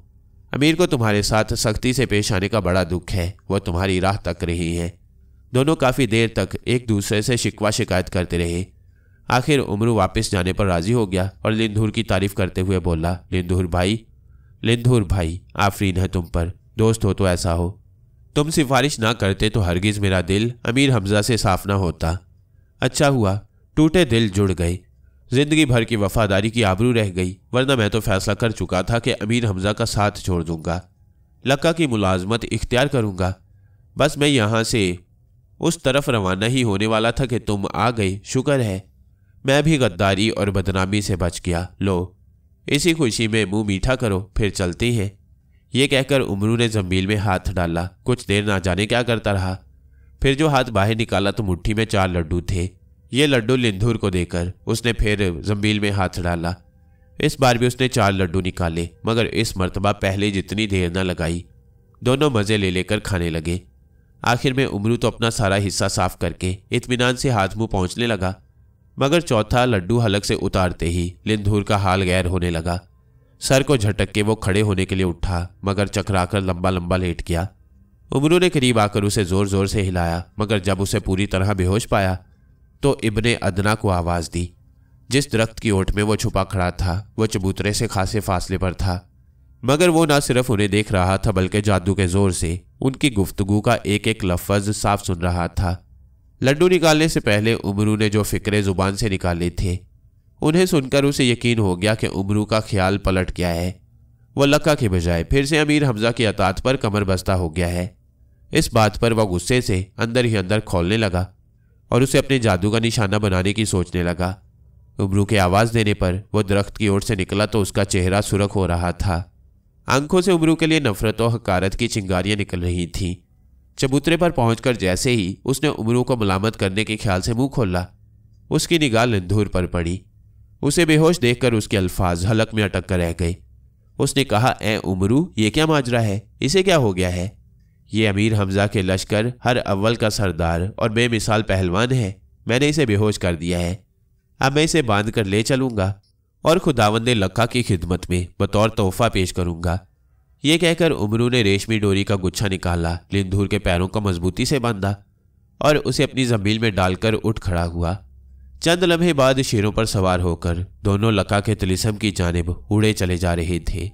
अमीर को तुम्हारे साथ सख्ती से पेश आने का बड़ा दुख है, वह तुम्हारी राह तक रही है। दोनों काफ़ी देर तक एक दूसरे से शिकवा शिकायत करते रहे। आखिर उमरू वापस जाने पर राजी हो गया और लिंधूर की तारीफ करते हुए बोला, लिंधूर भाई आफरीन है तुम पर। दोस्त हो तो ऐसा हो। तुम सिफारिश ना करते तो हरगिज़ मेरा दिल अमीर हमजा से साफ ना होता। अच्छा हुआ टूटे दिल जुड़ गए। जिंदगी भर की वफादारी की आबरू रह गई, वरना मैं तो फैसला कर चुका था कि अमीर हमजा का साथ छोड़ दूंगा, लक्का की मुलाजमत इख्तियार करूंगा। बस मैं यहाँ से उस तरफ रवाना ही होने वाला था कि तुम आ गई। शुक्र है मैं भी गद्दारी और बदनामी से बच गया। लो, इसी खुशी में मुंह मीठा करो, फिर चलती हैं। ये कहकर उमरू ने जंबील में हाथ डाला। कुछ देर ना जाने क्या करता रहा। फिर जो हाथ बाहर निकाला तो मुट्ठी में 4 लड्डू थे। ये लड्डू लिंधूर को देकर उसने फिर जंबील में हाथ डाला। इस बार भी उसने 4 लड्डू निकाले, मगर इस मर्तबा पहले जितनी देर न लगाई। दोनों मज़े ले लेकर खाने लगे। आखिर में उमरू तो अपना सारा हिस्सा साफ करके इत्मीनान से हाथ मुंह पहुँचने लगा, मगर चौथा लड्डू हलक से उतारते ही लिंधूर का हाल गैर होने लगा। सर को झटक के वो खड़े होने के लिए उठा, मगर चकराकर लंबा लंबा लेट गया। उमरू ने करीब आकर उसे जोर जोर से हिलाया, मगर जब उसे पूरी तरह बेहोश पाया तो इब्ने अदना को आवाज़ दी। जिस दरख्त की ओट में वो छुपा खड़ा था वो चबूतरे से खासे फासले पर था, मगर वो ना सिर्फ उन्हें देख रहा था बल्कि जादू के जोर से उनकी गुफ्तगू का एक एक लफ्ज़ साफ सुन रहा था। लड्डू निकालने से पहले उमरू ने जो फ़िक्रे ज़ुबान से निकाले थे उन्हें सुनकर उसे यकीन हो गया कि उमरू का ख्याल पलट गया है। वह लक्का के बजाय फिर से अमीर हमजा की अतात पर कमर बस्ता हो गया है। इस बात पर वह गुस्से से अंदर ही अंदर खौलने लगा और उसे अपने जादू का निशाना बनाने की सोचने लगा। उमरू के आवाज़ देने पर वह दरख्त की ओर से निकला तो उसका चेहरा सुर्ख हो रहा था। आंखों से उमरू के लिए नफरत और हकारत की चिंगारियां निकल रही थीं। चबूतरे पर पहुंचकर जैसे ही उसने उमरू को मलामत करने के ख्याल से मुंह खोला, उसकी निगाह लिंधूर पर पड़ी। उसे बेहोश देखकर उसके अल्फाज हलक में अटक कर रह गए। उसने कहा, ए उमरू, ये क्या माजरा है? इसे क्या हो गया है? ये अमीर हमजा के लश्कर हर अव्वल का सरदार और बेमिसाल पहलवान है। मैंने इसे बेहोश कर दिया है। अब मैं इसे बांध कर ले चलूंगा और खुदावंद लक्का की खिदमत में बतौर तोहफा पेश करूंगा। ये कहकर उमरू ने रेशमी डोरी का गुच्छा निकाला, लिंधूर के पैरों को मजबूती से बांधा और उसे अपनी जमील में डालकर उठ खड़ा हुआ। चंद लम्हे बाद शेरों पर सवार होकर दोनों लक्का के तिलिस्म की जानिब उड़े चले जा रहे थे।